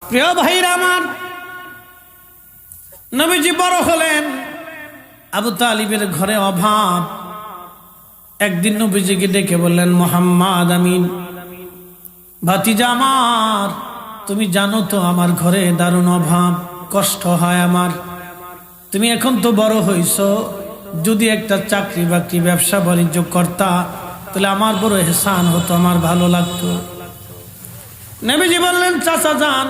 প্রিয় ভাইরা আমার, নবীজি বড় হলেন, আবু তালিবের ঘরে অভাব। একদিন নবীজিকে ডেকে বললেন, মোহাম্মদ আমিন, ভাতিজা আমার, তুমি জানো তো আমার ঘরে দারুণ অভাব, কষ্ট হয় আমার। তুমি এখন তো বড় হইছো, যদি একটা চাকরি বাকরি ব্যবসা বাণিজ্য করতা তাহলে আমার বড় এহসান হতো, আমার ভালো লাগতো। নবীজি বললেন, চাচা যান,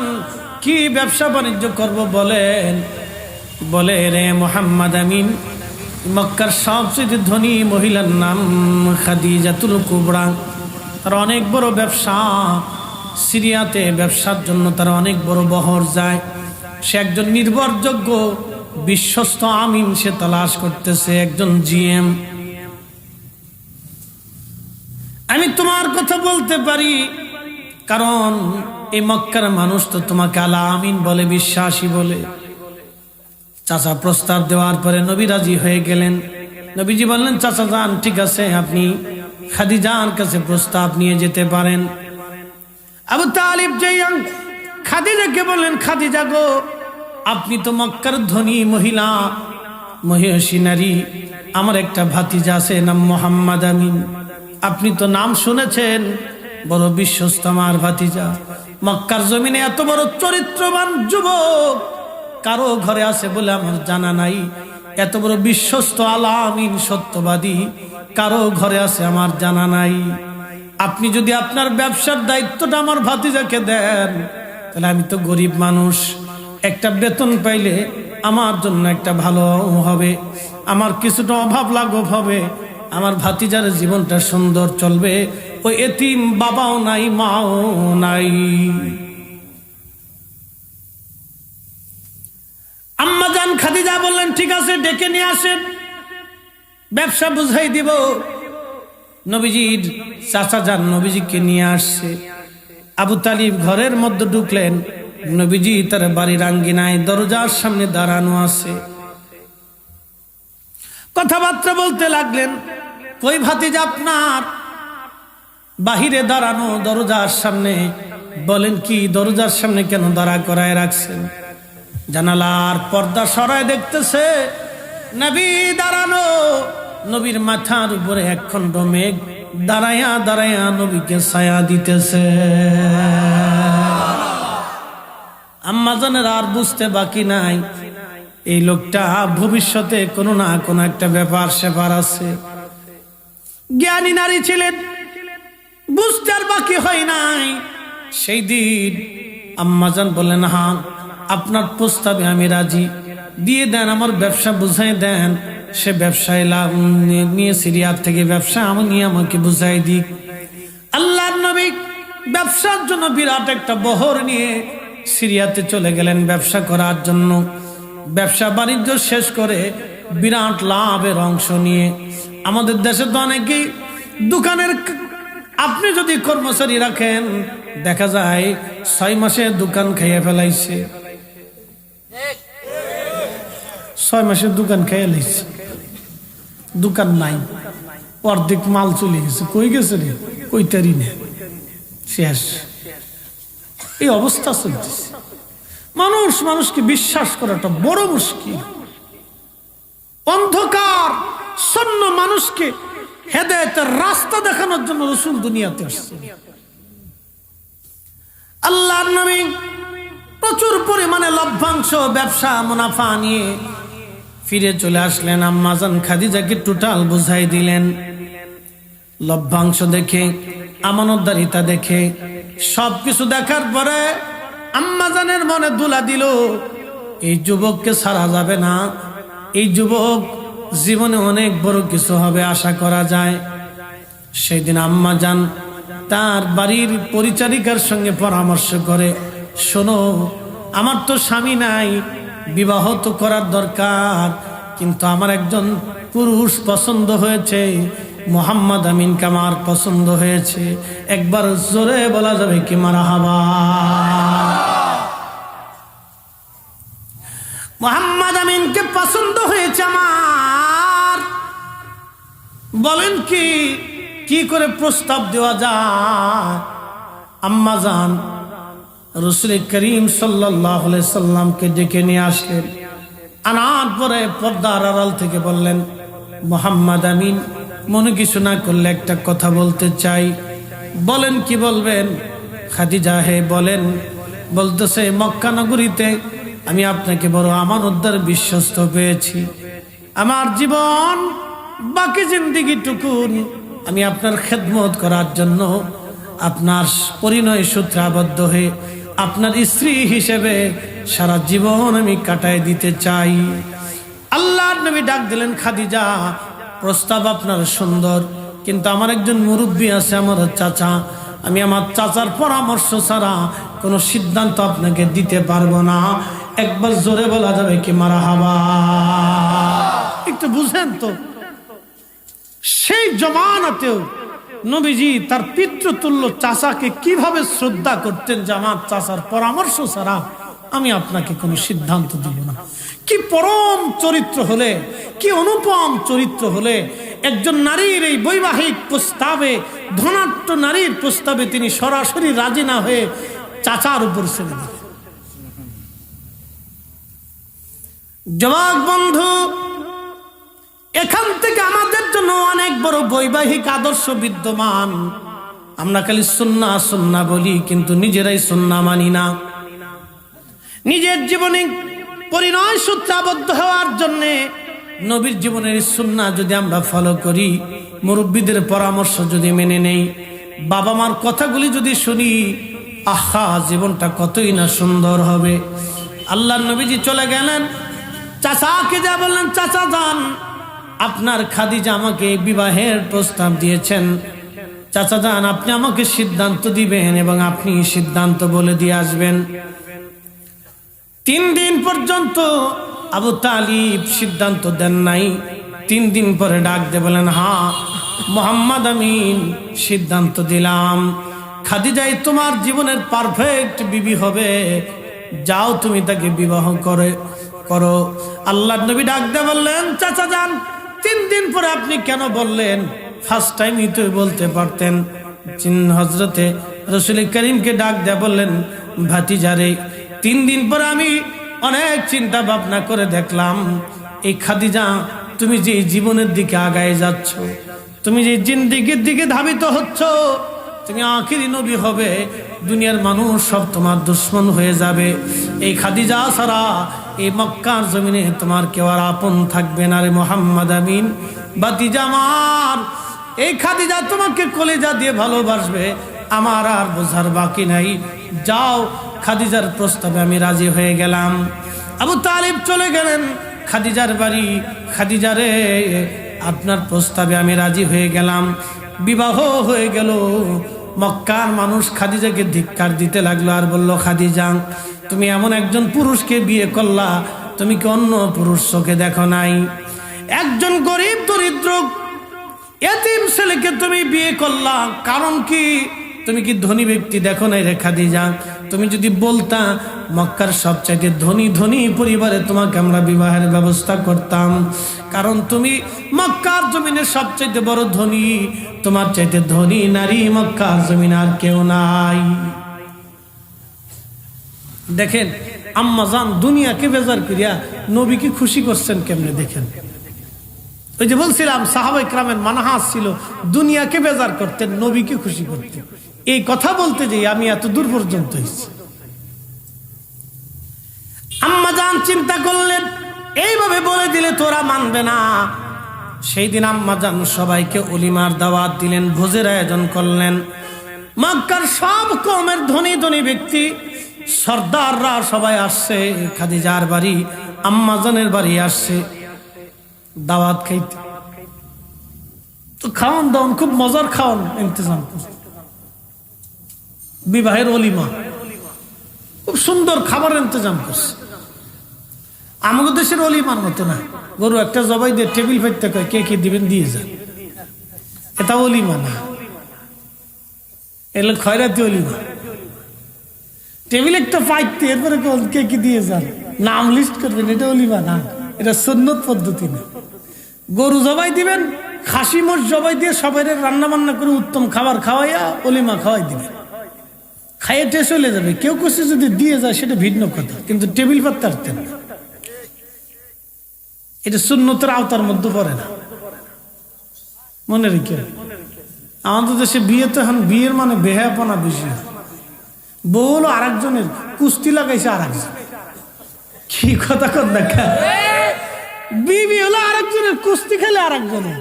কি ব্যবসা বাণিজ্য করব বলেন। বলে, রে মোহাম্মদ আমিন, মক্কার সবচেয়ে ধনী মহিলার নাম খাদিজাতুল কুবরা। তার অনেক বড় ব্যবসা, সিরিয়াতে ব্যবসার জন্য তার অনেক বড় বহর যায়। সে একজন নির্ভরযোগ্য বিশ্বস্ত আমিন সে তালাশ করতেছে, একজন জিএম। আমি তোমার কথা বলতে পারি, কারণ এই মক্কার মানুষ তো তোমাকে আলা আমিন বলে, বিশ্বাসী বলে। চাচা প্রস্তাব দেওয়ার পরে নবী রাজি হয়ে গেলেন। নবীজি বললেন, চাচা যান, ঠিক আছে, আপনি খাদিজার কাছে প্রস্তাব নিয়ে যেতে পারেন। আবু তালিব যাইয়া খাদিজাকে বললেন, খাদিজা গো, আপনি তো মক্কার ধনী মহিলা, মহিষী নারী, আমার একটা ভাতিজা আছে নাম মোহাম্মদ আমিন। আপনি তো নাম শুনেছেন, বড় বিশ্বস্ত আমার ভাতিজা। মক্কার জমিনে এত বড় চরিত্রবান যুবক কারো ঘরে আছে বলে আমার জানা নাই। এত বড় বিশ্বস্ত আলা আমিন সত্যবাদী কারো ঘরে আছে আমার জানা নাই। আপনি যদি আপনার ব্যবসার দায়িত্বটা আমার ভাতিজাকে দেন, তাহলে আমি তো গরিব মানুষ, একটা বেতন পাইলে আমার জন্য একটা ভালো হবে, আমার কিছুটা অভাব লাঘব হবে, আমার ভাতিজার জীবনটা সুন্দর চলবে। ওই এতিম বাবাও নাই, মাও নাই। আম্মা জান খাদিজা বললেন, ঠিক আছে, ডেকে নিয়ে আসেন, ব্যবসা বুঝাই দিব। নবীজির চাচা যান নবীজিকে নিয়ে আসছে। আবু তালিব ঘরের মধ্যে ঢুকলেন। নবীজি তার বাড়ির আঙ্গিনায় দরজার সামনে দাঁড়ানো আছে, কথাবার্তা বলতে লাগলেন। কই ভাতিজা আপনার? বাহিরে দাঁড়ানো দরজার সামনে। বলেন, কি দরজার সামনে কেন দাঁড়া করায় রাখছেন? জানালার পর্দা সরায় দেখতেছে নবী দাঁড়ানো, নবীর মাথার উপরে একখণ্ড মেঘ দাঁড়ায়া দাঁড়ায়া নবীকে ছায়া দিতেছে। আম্মাজানের আর বুঝতে বাকি নাই, এই লোকটা ভবিষ্যতে কোনো না কোনো একটা ব্যাপার স্যাপার আছে। জ্ঞানী নারী ছিলেন, বুঝতে আর বাকি হয় নাই। সেই দিন আম্মাজান বললেন, হ্যাঁ, আপনার প্রস্তাবে আমি রাজি, দিয়ে দেন, আমার ব্যবসা বুঝাই দেন। সে ব্যবসায় লাভ নিয়ে সিরিয়ার থেকে ব্যবসা আমি নিয়ে আমাকে বুঝাই দিক। আল্লাহর নবী ব্যবসার জন্য বিরাট একটা বহর নিয়ে সিরিয়াতে চলে গেলেন ব্যবসা করার জন্য। ব্যবসা বাণিজ্য শেষ করে বিরাট লাভের অংশ নিয়ে, আমাদের দেশে তো অনেকেই দোকানের, আপনি যদি কর্মচারী রাখেন দেখা যায় 6 মাসে দোকান খাইয়ে ফেলাইছে, 6 মাসে দোকান খাইয়ে লাইছে, দোকান নাই, অর্ধেক মাল চলে গেছে। কই গেছে রে? কইতারি না, শেষ। এই অবস্থা চলতেছে। মানুষকে বিশ্বাস করাটা বড় মুশকিল। অন্ধকার শূন্য মানুষকে হেদায়েতের রাস্তা দেখানোর জন্য রাসূল দুনিয়াতে আসছে। আল্লাহর নবী প্রচুর পরিমাণে লভ্যাংশ, ব্যবসা, মুনাফা নিয়ে ফিরে চলে আসলেন। আম্মাজান খাদিজাকে টোটাল বুঝাই দিলেন। লভ্যাংশ দেখে, আমানতদারিতা দেখে, সবকিছু দেখার পরে আম্মাজানের মনে দুলা দিল, এই যুবককে ছাড়া যাবে না, এই যুবক জীবনে অনেক বড় কিছু হবে আশা করা যায়। সেই দিন আম্মাজান তার বাড়ির পরিচারিকার সঙ্গে পরামর্শ করে, শোনো, আমার তো স্বামী নাই, বিবাহ তো করার দরকার, কিন্তু আমার একজন পুরুষ পছন্দ হয়েছে, মোহাম্মদ আমিনকে আমার পছন্দ হয়েছে। একবার জোরে বলা যাবে কি মারহাবা? মোহাম্মদ আমিনকে পছন্দ হয়েছে আমার। বলেন কি করে প্রস্তাব দেওয়া যায়? আম্মাজান রাসূল করিম সাল্লাল্লাহু আলাইহি সাল্লামকে ডেকে নিয়ে আসলেন। আনার পরে পর্দার আড়াল থেকে বললেন, মুহাম্মদ আমিন, মনে কিছু না করলে একটা কথা বলতে চাই। বলেন, কি বলবেন? খাদিজা, হে বলেন। বলতেছে, মক্কা নগরীতে আমি আপনাকে বড় আমানতদার বিশ্বস্ত পেয়েছি। আমার জীবন বাকি জিন্দেগিটুকুন আমি আপনার খেদমত করার জন্য আপনার পরিণয় সূত্রে আবদ্ধ হয়ে আপনার স্ত্রী হিসেবে সারা জীবন আমি কাটায় দিতে চাই। আল্লাহর নবী ডাক দিলেন, খাদিজা, প্রস্তাব আপনার সুন্দর, কিন্তু আমার একজন মুরব্বী আছে, আমার চাচা। আমি আমার চাচার পরামর্শ ছাড়া কোনো সিদ্ধান্ত আপনাকে দিতে পারবো না। একবার জোরে বলা যাবে কি মারহাবা? একটু বুঝেন তো, সেই জমানাতেও নবীজি তার পিতৃতুল্য চাচাকে কিভাবে শ্রদ্ধা করতেন যে আমার চাচার পরামর্শ ছাড়া আমি আপনাকে কোনো সিদ্ধান্ত দিব না। কি পরম চরিত্র হলে, কি অনুপম চরিত্র হলে একজন নারীর এই বৈবাহিক প্রস্তাবে, ধনাঢ্য নারীর প্রস্তাবে তিনি সরাসরি রাজি না হয়ে চাচার উপর ছেড়ে দিলেন। যুবক বন্ধু, এখান থেকে আমাদের জন্য অনেক বড় বৈবাহিক আদর্শ বিদ্যমান। আমরা খালি সুন্নাহ সুন্নাহ বলি, কিন্তু নিজেরাই সুন্নাহ মানি না। নিজের জীবনে পরিণয় সূত্রে আবদ্ধ হওয়ার জন্য নবীর জীবনের সুন্নাহ যদি আমরা ফলো করি, মুরব্বীদের পরামর্শ যদি মেনে নেই, বাবা মার কথাগুলি যদি শুনি, আহা, জীবনটা কতই না সুন্দর হবে। আল্লাহর নবীজি চলে গেলেন, চাচাকে যা বললেন, চাচা যান, আপনার খাদিজা আমাকে বিবাহের প্রস্তাব দিয়েছেন। চাচা যান, আপনি আমাকে সিদ্ধান্ত দিবেন এবং আপনি সিদ্ধান্ত বলে দিয়ে আসবেন। 3 দিন পর্যন্ত আবু তালিব সিদ্ধান্ত দেন নাই। 3 দিন পরে ডাক দিয়ে বলেন, হ্যাঁ মুহাম্মদ আমিন, সিদ্ধান্ত দিলাম, খাদিজাই তোমার জীবনের পারফেক্ট বিবি হবে। যাও, তুমি তাকে বিবাহ করো। আল্লাহর নবী ডাক দিয়ে বললেন, চাচা যান, 3 দিন পরে আপনি কেন বললেন? ফার্স্ট টাইমই তো বলতে পারতেন। হযরতে রাসূল করিমকে ডাক দিয়ে বললেন, ভাতিজারে, 3 দিন পরে আমি অনেক চিন্তা ভাবনা করে দেখলাম, এই খাদিজা, তুমি যে জীবনের দিকে আগায় যাচ্ছ, তুমি যে জিন্দেগির দিকে ধাবিত হচ্ছ, তুমি আখিরি নবী হবে, দুনিয়ার মানুষ সব তোমার দুশ্মন হয়ে যাবে। এই খাদিজা ছাড়া এই মক্কার জমিনে তোমার কেউ আর আপন থাকবে না রে মুহাম্মদ আমিন। ভাতিজা আমার, এই খাদিজা তোমাকে কলিজা দিয়ে ভালোবাসবে, আমার আর বোঝার বাকি নাই। যাও, খাদিজার প্রস্তাবে আমি রাজি হয়ে গেলাম। আবু তালিব চলে গেলেন খাদিজার বাড়ি। খাদিজারে, আপনার প্রস্তাবে আমি রাজি হয়ে গেলাম। বিবাহ হয়ে গেল। মক্কার মানুষ খাদিজাকে ধিক্কার দিতে লাগলো আর বলল, খাদিজা, তুমি এমন একজন পুরুষকে বিয়ে করলা, তুমি কি অন্য পুরুষ চোখে দেখো নাই? একজন গরিব দরিদ্র এতিম ছেলেকে তুমি বিয়ে করলা, কারণ কি? তুমি কি ধনী ব্যক্তি দেখো নাই রে খাদিজা? তুমি যদি বলতা মক্কার সবচাইতে ধনী পরিবারে তোমাকে আমরা বিবাহের ব্যবস্থা করতাম, কারণ তুমি মক্কার জমিনের সবচাইতে বড় ধনী। তোমার চাইতে ধনী নারী মক্কার জমিনে আর কেউ নাই। দেখেন আম্মা জান দুনিয়াকে বেজার করিয়া নবীকে খুশি করছেন কেমনে, দেখেন। ওই যে বলছিলাম সাহাবা ইকরামের মানহাজ ছিল, দুনিয়াকে বেজার করতেন, নবীকে খুশি করতেন। এই কথা বলতে যে আমি এত দূর পর্যন্ত হয়েছি। আম্মা জান চিন্তা করলেন, এইভাবে বলে দিলে তোরা মানবে না। সেই দিন আম্মা জান সবাইকে অলিমার দাওয়াত দিলেন, ভোজের আয়োজন করলেন। মক্কার সব কওমের ধনী ধনী ব্যক্তি, সর্দাররা সবাই আসছে খাদিজার বাড়ি, আম্মা জানের বাড়ি আসছে দাওয়াত খাইতে। তো খাওয়ান দাওয়ান খুব মজার খাওয়ান ইন্তজাম করছে, বিবাহের অলিমা, খুব সুন্দর খাবার ইন্তজাম করছে। আমাদের দেশের অলিমার মতো না, গরু একটা জবাই দিয়ে টেবিল ফেলতে কয় কে কে দিবেন দিয়ে যান, এটা অলিমা না, এগুলো খয়রাতি অলিমা। টেবিল একটা পাইতে এরপরে কে কি দিয়ে যান, নাম লিস্ট করবেন, এটা অলিমা না, এটা সুন্নত পদ্ধতি না। গরু জবাই দিবেন, খাসি মোষ জবাই দিয়ে সবাই রান্না বান্না করে উত্তম খাবার খাওয়াইয়া অলিমা খাওয়াই দিবেন। খাইয়ে চলে যাবে। কেউ কিছু যদি দিয়ে যায় সেটা ভিন্ন কথা, কিন্তু টেবিল পাততে পারতেন না। এটা সুন্নতের আওতার মধ্যে পড়ে না, মনে রেখে। আমাদের দেশে বিয়ে তো এখন বিয়ের মানে বেহায়াপনা বেশি। বউ হলো আরেকজনের, কুস্তি লাগাইছে আরেকজন। কি কথা কর দেখা, বিবি হলো আরেকজনের, কুস্তি খেলে আরেকজনের।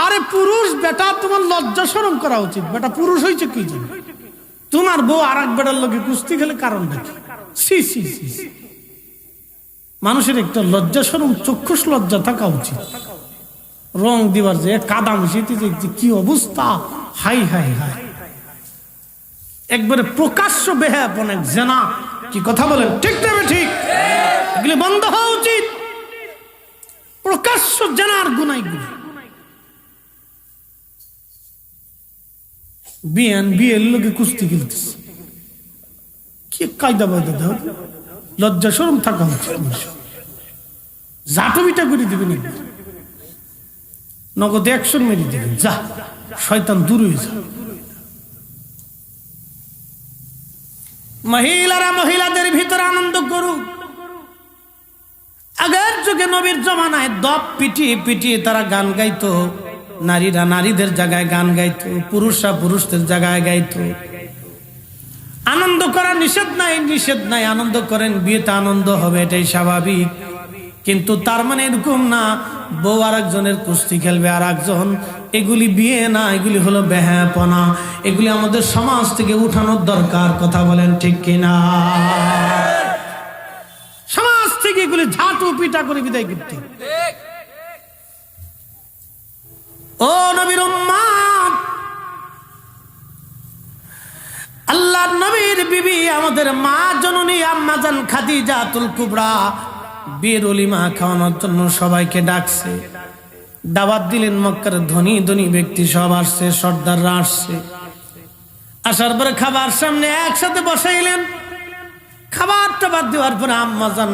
আরে পুরুষ বেটা, তোমার লজ্জা শরম করা উচিত। বেটা পুরুষ হয়েছে কি জন্য? তোমার বউ আরেক বেটার লোকে কুস্তি খেলে কারণ দেখি। সি সি সি, মানুষের একটা লজ্জা শরম, চক্ষুষ লজ্জা থাকা উচিত। রং দিবার যে কাদা মিশিতে দেখছি কি অবস্থা, হাই হাই হাই, একবারে প্রকাশ্য বেহায়াপন, এক জেনা। কি কথা বলেন, ঠিক না? ঠিক, এগুলি বন্ধ হওয়া উচিত। প্রকাশ্য জেনার গুনাইগুলি। বিয়ের লোকে কুস্তি খেলতেছে, কি কায়দা বায়দা দাও, লজ্জা শরম থাকা উচিত। জাটবিটা করে দিবেন, নগদ 100 মেরে দিবেন, যা শয়তান দূর হয়ে যা। মহিলারা মহিলাদের ভিতরে আনন্দ করুক। আগের যুগে নবীর জমানায় দপ পিটিয়ে পিটিয়ে তারা গান গাইতো। নারীরা নারীদের জায়গায় গান গাইতো, পুরুষরা পুরুষদের জায়গায় গাইতো। আনন্দ করা নিষেধ নাই, নিষেধ নাই, আনন্দ করেন, বিয়েতে আনন্দ হবে, এটাই স্বাভাবিক। কিন্তু তার মানে এরকম না বউ আর একজনের কুস্তি খেলবে আর একজন, এগুলি বিয়ে না, এগুলি হলো বেহায়াপনা। এগুলি আমাদের সমাজ থেকে উঠানোর দরকার। কথা বলেন ঠিক কিনা? সমাজ থেকে এগুলি ঝাঁটু পিটা করে বিদায় করতে। ও নবীর উম্মত, আল্লাহর নবীর বিবি আমাদের মা জননী আম্মা জান খাদিজাতুল কুবরা বিয়ের ওলিমা খাওয়ানোর জন্য সবাইকে ডাকছে, দাওয়াত দিলেন। মক্কার ধনী ধনী ব্যক্তি সব আসছে, সর্দাররা আসছে। আসার পরে খাবার সামনে একসাথে বসাইলেন। খাবার টাবার দেওয়ার পরে আম্মা জান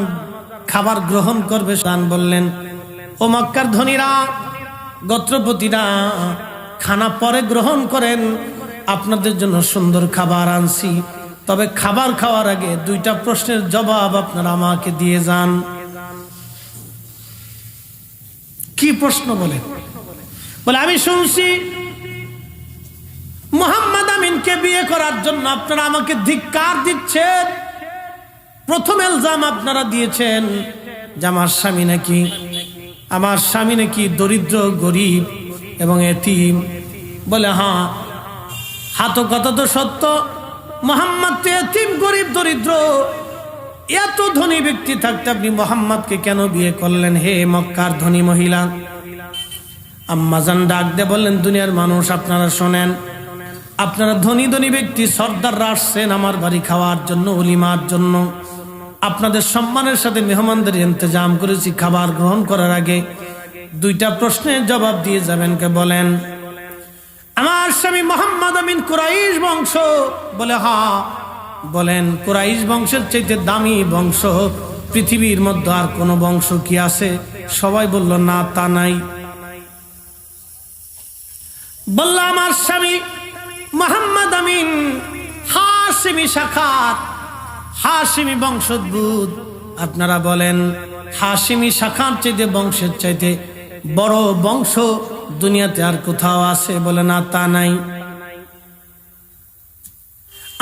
খাবার গ্রহণ করবে, বললেন, ও মক্কার ধনীরা, গোত্রপতিরা, খানা পরে গ্রহণ করেন, আপনাদের জন্য সুন্দর খাবার আনছি। তবে খাবার খাওয়ার আগে 2টা প্রশ্নের জবাব আপনারা আমাকে দিয়ে যান। কি প্রশ্ন? বলে আমি শুনছি মুহাম্মদ আমিনকে বিয়ে করার জন্য আপনারা আমাকে ধিক্কার দিচ্ছেন। প্রথম ইলজাম আপনারা দিয়েছেন যে আমার স্বামী নাকি দরিদ্র, গরিব এবং এতিম। বলে হ্যাঁ, হাতো কথা তো সত্য। মুহাম্মদ তো এতিম, গরিব, দরিদ্র। এত ধনী ব্যক্তি থাকতে আপনি মুহাম্মদকে কেন বিয়ে করলেন? হে মক্কার ধনী মহিলা। আম্মাজান ডাক দিয়ে বললেন, দুনিয়ার মানুষ আপনারা শোনেন, আপনারা ধনী ধনী ব্যক্তি, সর্দাররা আসছেন আমার বাড়ি খাওয়ার জন্য, ওলিমার জন্য। আপনাদের সম্মানের সাথে মেহমানদের ইন্তজাম করেছি। খাবার গ্রহণ করার আগে 2টা প্রশ্নের জবাব দিয়ে যাবেন। কে বলেন? আমার স্বামী মুহাম্মদ আমিন কুরাইশ বংশ। বলে হ্যাঁ। বলেন, কুরাইশ বংশের চাইতে দামি বংশ পৃথিবীর মধ্যে আর কোন বংশ কি আছে? সবাই বলল না, তা নাই। বলল, আমার স্বামী মুহাম্মদ আমিন হাশিমি শাখার, হাশিমি বংশোদ্ভূত। আপনারা বলেন, হাশিমি শাখার চাইতে, বংশের চাইতে বড় বংশ দুনিয়াতে আর কোথাও আছে? বলে না, তা নাই।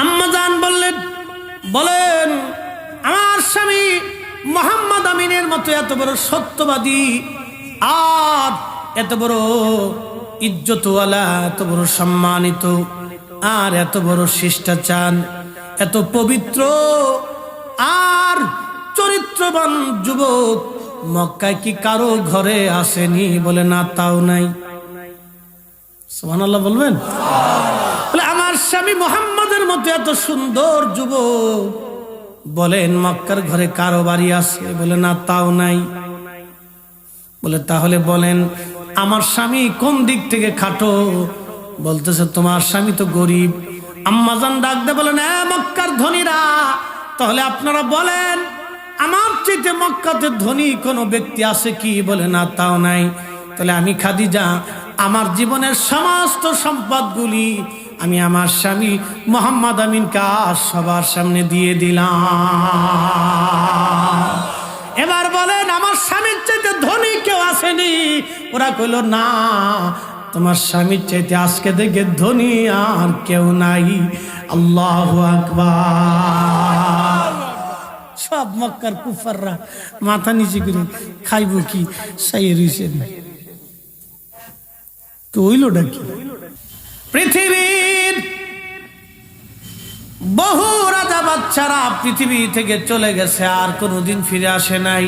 আম্মাজান বলেন, আমার স্বামী মুহাম্মদ আমিনের মতো এত বড় সত্যবাদী, আর এত বড় ইজ্জতওয়ালা, এত বড় সম্মানিত, আর এত বড় শিষ্টাচার, এত পবিত্র আর চরিত্রবান যুবক মক্কায় কি কারো ঘরে আসেনি? বলে না, তাও নাই। সুবহানাল্লাহ বলবেন? বলে আমার স্বামী মুহাম্মদের মতো এত সুন্দর যুবক, বলেন মক্কার ঘরে কারো বাড়ি আছে? বলে না, তাও নাই। বলে তাহলে বলেন আমার স্বামী কোন দিক থেকে খাটো? বলতেছে তোমার স্বামী তো গরিব। আম্মাজান ডাক দে বলেন, মক্কার ধনীরা, তাহলে আপনারা বলেন আমার চাইতে মক্কাতে ধনী কোনো ব্যক্তি আছে কি? বলে না, তাও নাই। তাহলে আমি খাদিজা আমার জীবনের সমস্ত সম্পদগুলি আমি আমার স্বামী মোহাম্মদ আমিনকে আজ সবার সামনে দিয়ে দিলাম। এবার বলেন, আমার স্বামীর চাইতে ধনী কেউ আসেনি? ওরা কইল না, তোমার স্বামীর চাইতে আজকে দেখে ধনী আর কেউ নাই। আল্লাহু আকবার। সব মক্কার কুফাররা মাথা নিচে করে খাইব কি সাইয়ে রইছে না। তো হইলটা কি? পৃথিবীর বহু রাজা বাচ্চারা পৃথিবী থেকে চলে গেছে, আর কোনোদিন ফিরে আসে নাই।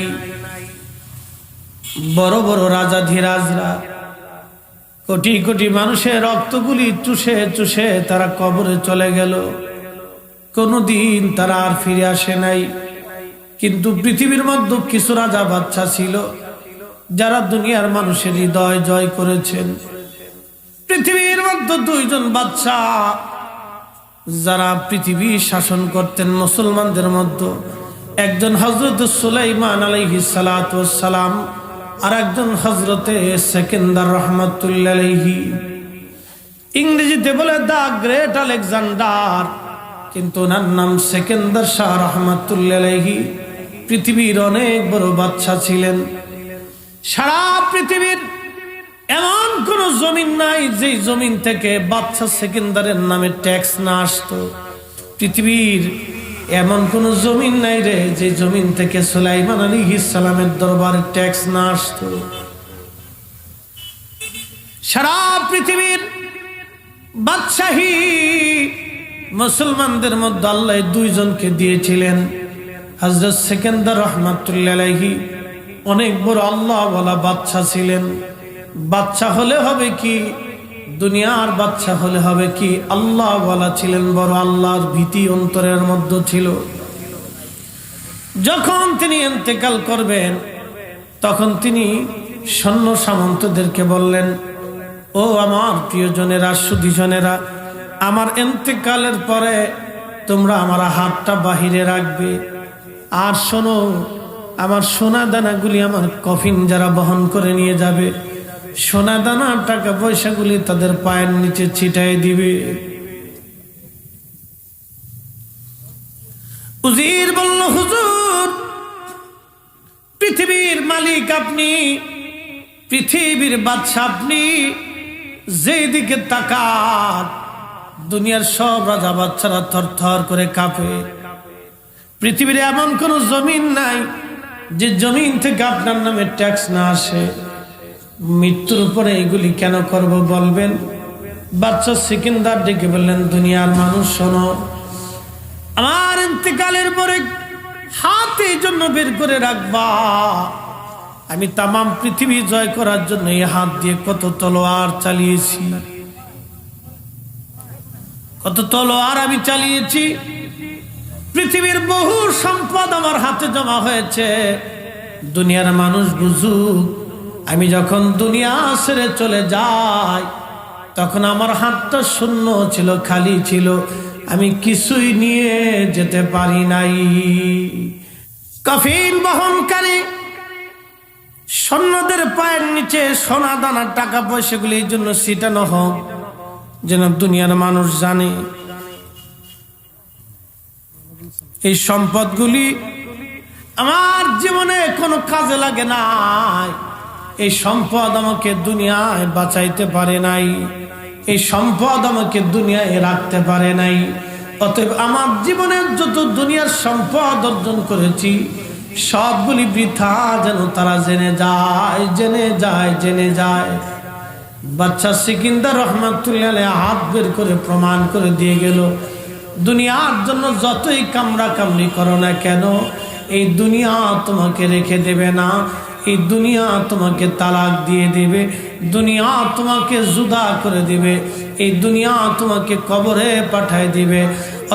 বড় বড় রাজা ধীরাজরা কোটি কোটি মানুষের রক্তগুলি চুষে চুষে তারা কবরে চলে গেল, কোনোদিন তারা আর ফিরে আসে নাই। কিন্তু পৃথিবীর মধ্যে কিছু রাজা বাচ্চা ছিল যারা দুনিয়ার মানুষের হৃদয় জয় করেছেন। পৃথিবীর মধ্যে দুইজন বাচ্চা যারা পৃথিবী শাসন করতেন মুসলমানদের মধ্যে, একজন হযরত সুলাইমান আলাইহিস সালাতু ওয়াস সালাম, আর একজন হযরতে সেকেন্দার রাহমাতুল্লাহ আলাইহি। ইংরেজিতে বলে দা গ্রেট আলেকজান্ডার, কিন্তু ওনার নাম সেকেন্দার শাহ রাহমাতুল্লাহ আলাইহি। পৃথিবীর অনেক বড় বাদশা ছিলেন। সারা পৃথিবীর এমন কোন জমিন নাই যে জমিন থেকে বাদশা সেকেন্দারের নামে ট্যাক্স না আসতো। পৃথিবীর এমন কোন জমিন নাই রে যে জমিন থেকে সুলাইমান আলাইহিস সালামের দরবারে ট্যাক্স না আসতো। সারা পৃথিবীর বাদশাহী মুসলমানদের মধ্যে আল্লাহ দুইজনকে দিয়েছিলেন। হযরত সেকেন্দার রাহমাতুল্লাহ আলাইহি অনেক বড় আল্লাহ ওয়ালা বাদশা ছিলেন। বাদশা হলে হবে কি, দুনিয়ার বাদশা হলে হবে কি, আল্লাহ ওয়ালা ছিলেন, বড় আল্লাহর ভীতি অন্তরের মধ্যে ছিল। যখন তিনি ইন্তেকাল করবেন তখন তিনি সৈন্য সামন্তদেরকে বললেন, ও আমার প্রিয়জনেরা, সুধীজনেরা, আমার ইন্তেকালের পরে তোমরা আমার হাতটা বাহিরে রাখবে। আর শোনো, আমার সোনা দানাগুলি আমার কফিন যারা বহন করে নিয়ে যাবে, সোনা দানা টাকা পয়সাগুলি তাদের পায়ের নিচে ছিটাই দিবে। উজির বলল, হুজুর, পৃথিবীর মালিক আপনি, পৃথিবীর বাদশা আপনি, যেদিকে তাকান দুনিয়ার সব রাজা বাচ্চারা থরথর করে কাঁপে। পৃথিবীর এমন কোন জমিন নাই যে জমিন থেকে আপনার নামে ট্যাক্স না আসে। মৃত্যুর উপরে এগুলি কেন করব বলবেন? বাদশা সিকিন্দার ডেকে বললেন, দুনিয়ার মানুষ শোনো, আমার ইন্তেকালের পরে হাত এই জন্য বের করে রাখবা, আমি তামাম পৃথিবী জয় করার জন্য এই হাত দিয়ে কত তলোয়ার চালিয়েছি, কত তলোয়ার আমি চালিয়েছি। পৃথিবীর বহু সম্পদ আমার হাতে জমা হয়েছে। দুনিয়ার মানুষ বুঝুক, আমি যখন দুনিয়া ছেড়ে চলে যাই তখন আমার হাতটা শূন্য ছিল, খালি ছিল, আমি কিছুই নিয়ে যেতে পারি নাই। কফিন বহনকারী সৈন্যদের পায়ের নিচে সোনা দানা টাকা পয়সাগুলি এই জন্য ছিটানো হোক যেন দুনিয়ার মানুষ জানে এই সম্পদগুলি আমার জীবনে কোনো কাজে লাগে নাই। এই সম্পদ আমাকে দুনিয়ায় বাঁচাইতে পারে নাই, এই সম্পদ আমাকে দুনিয়ায় রাখতে পারে নাই। অতএব আমার জীবনের যত দুনিয়ার সম্পদ অর্জন করেছি সবগুলি বৃথা যেন তারা জেনে যায়, জেনে যায়, জেনে যায়। বাদশা সিকিন্দার রহমাতুল্লাহ আলাইহি হাত বের করে প্রমাণ করে দিয়ে গেল, দুনিয়ার জন্য যতই কামড়া কামড়ি করো না কেন, এই দুনিয়া তোমাকে রেখে দেবে না, এই দুনিয়া তোমাকে তালাক দিয়ে দেবে, দুনিয়া তোমাকে জুদা করে দিবে, এই দুনিয়া তোমাকে কবরে পাঠায় দিবে।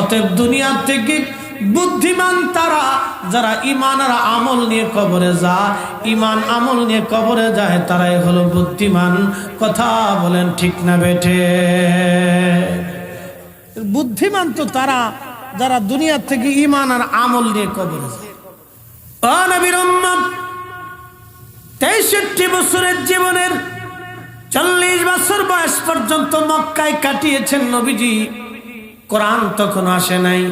অতএব দুনিয়া থেকে বুদ্ধিমান তারা যারা ঈমান আর আমল নিয়ে কবরে যায়, ঈমান আমল নিয়ে কবরে যায়, তারাই হলো বুদ্ধিমান। কথা বলেন ঠিক না বেঠে? বুদ্ধিমান তো তারা যারা দুনিয়া থেকে ঈমান আর আমল নিয়ে কবরে যায়। ও নবীর উম্মত, 63 বছরের জীবনের 40 বছর বয়স পর্যন্ত মক্কায় কাটিয়েছেন নবীজি। কোরআন তখন আসে নাই,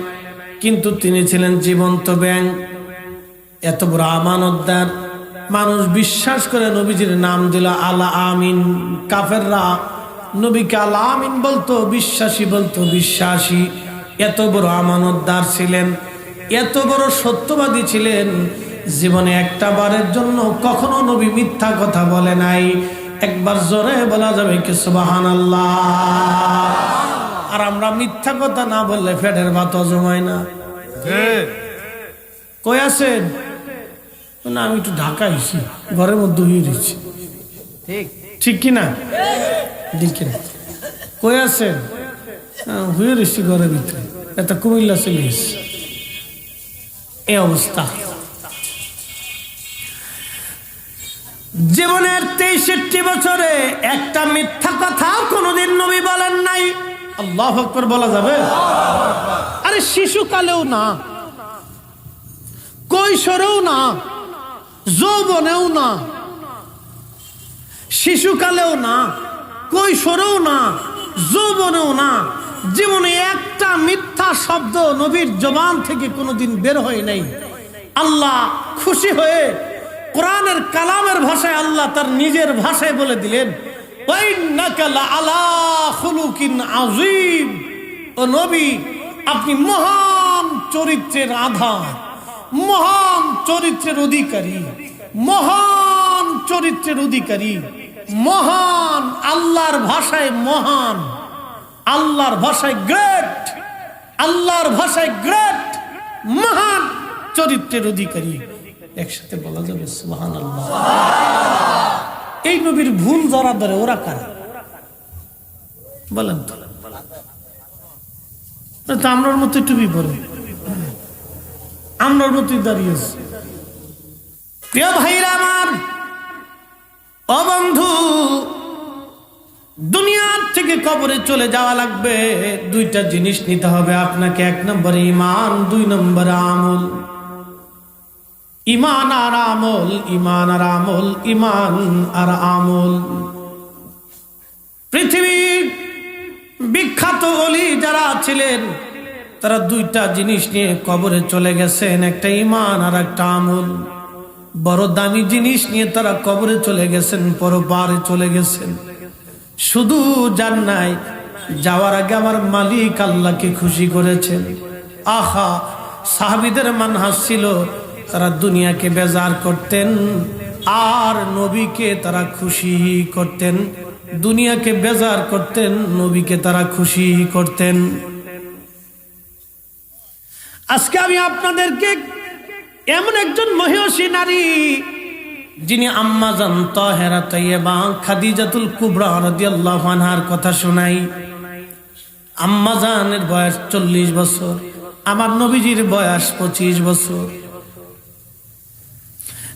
কিন্তু তিনি ছিলেন জীবন্ত ব্যাঙ। এত বড় আমানতদার মানুষ বিশ্বাস করে নবীজির নাম দিল আল আমিন। কাফেররা নবীকে আল আমিন বলতো, বিশ্বাসী বলতো, বিশ্বাসী। এত বড় আমানতদার ছিলেন, এত বড় সত্যবাদী ছিলেন, জীবনে একটা বারের জন্য কখনো নবী মিথ্যা কথা বলে নাই। একবার জোরে বলা যাবে কি সুবহানাল্লাহ? আর আমরা মিথ্যা কথা না বললে পেটের ভাত হজম হয় না। কই আছেন? না, আমি একটু ঢাকা আইছি, ঘরের মধ্যে হয়ে দিচ্ছি। ঠিক কিনা? কই আছেন? হয়ে দিচ্ছি ঘরের ভিতরে। এটা কুমিল্লা চলে এসছে। এই অবস্থা। জীবনের 63 বছরে একটা মিথ্যা কথা কোনোদিন নবী বলেন নাই। আল্লাহু আকবার বলা যাবে? আরে শিশুকালেও না, কৈশোরেও না, যৌবনেও না, শিশুকালেও না, কৈশোরেও না, যৌবনেও না, জীবনে একটা মিথ্যা শব্দ নবীর জবান থেকে কোনোদিন বের হয় নাই। আল্লাহ খুশি হয়ে কোরআনের কালামের ভাষায় আল্লাহ তার নিজের ভাষায় বলে দিলেন, ওয়াইন্নাকা লাআলা খুলুকিন আযীম। ও নবী, আপনি মহান চরিত্রের আধার, মহান চরিত্রের অধিকারী, মহান চরিত্রের অধিকারী, মহান। আল্লাহর ভাষায় মহান, আল্লাহর ভাষায় গ্রেট, আল্লাহর ভাষায় গ্রেট, মহান চরিত্রের অধিকারী। একসাথে বলা যাবে সুবহানাল্লাহ। এই নবীর ভুল যারা ধরে ওরা কারা বলেন তো? আমরার মতো টুপি পরে, আমরার মতোই দাঁড়িয়েছে। প্রিয় ভাইরা আমার, ও বন্ধু, দুনিয়ার থেকে কবরে চলে যাওয়া লাগবে, দুইটা জিনিস নিতে হবে আপনাকে। 1 নম্বরে ঈমান, 2 নম্বরে আমল। ঈমান আর আমল, ঈমান আর আমল, ঈমান আর আমল। পৃথিবীর বিখ্যাত ওলি যারা ছিলেন তারা দুইটা জিনিস নিয়ে কবরে চলে গেছেন, একটা ঈমান আর একটা আমল। বড় দামি জিনিস নিয়ে তারা কবরে চলে গেছেন, পরপারে চলে গেছেন। শুধু যান নাই, যাওয়ার আগে আমার মালিক আল্লাহকে খুশি করেছেন। আহা, সাহাবীদের মানহাজ ছিল তারা দুনিয়াকে বেজার করতেন আর নবীকে তারা খুশি করতেন। দুনিয়াকে বেজার করতেন, নবীকে তারা খুশি করতেন। আজকে আমি আপনাদেরকে এমন একজন মহিয়সী নারী, যিনি আম্মা জান তাহেরা তাইয়্যিবা খাদিজাতুল কুবরা রাদিয়াল্লাহু আনহার কথা শোনাই। আম্মা জানের বয়স 40 বছর, আমার নবীজির বয়স 25 বছর।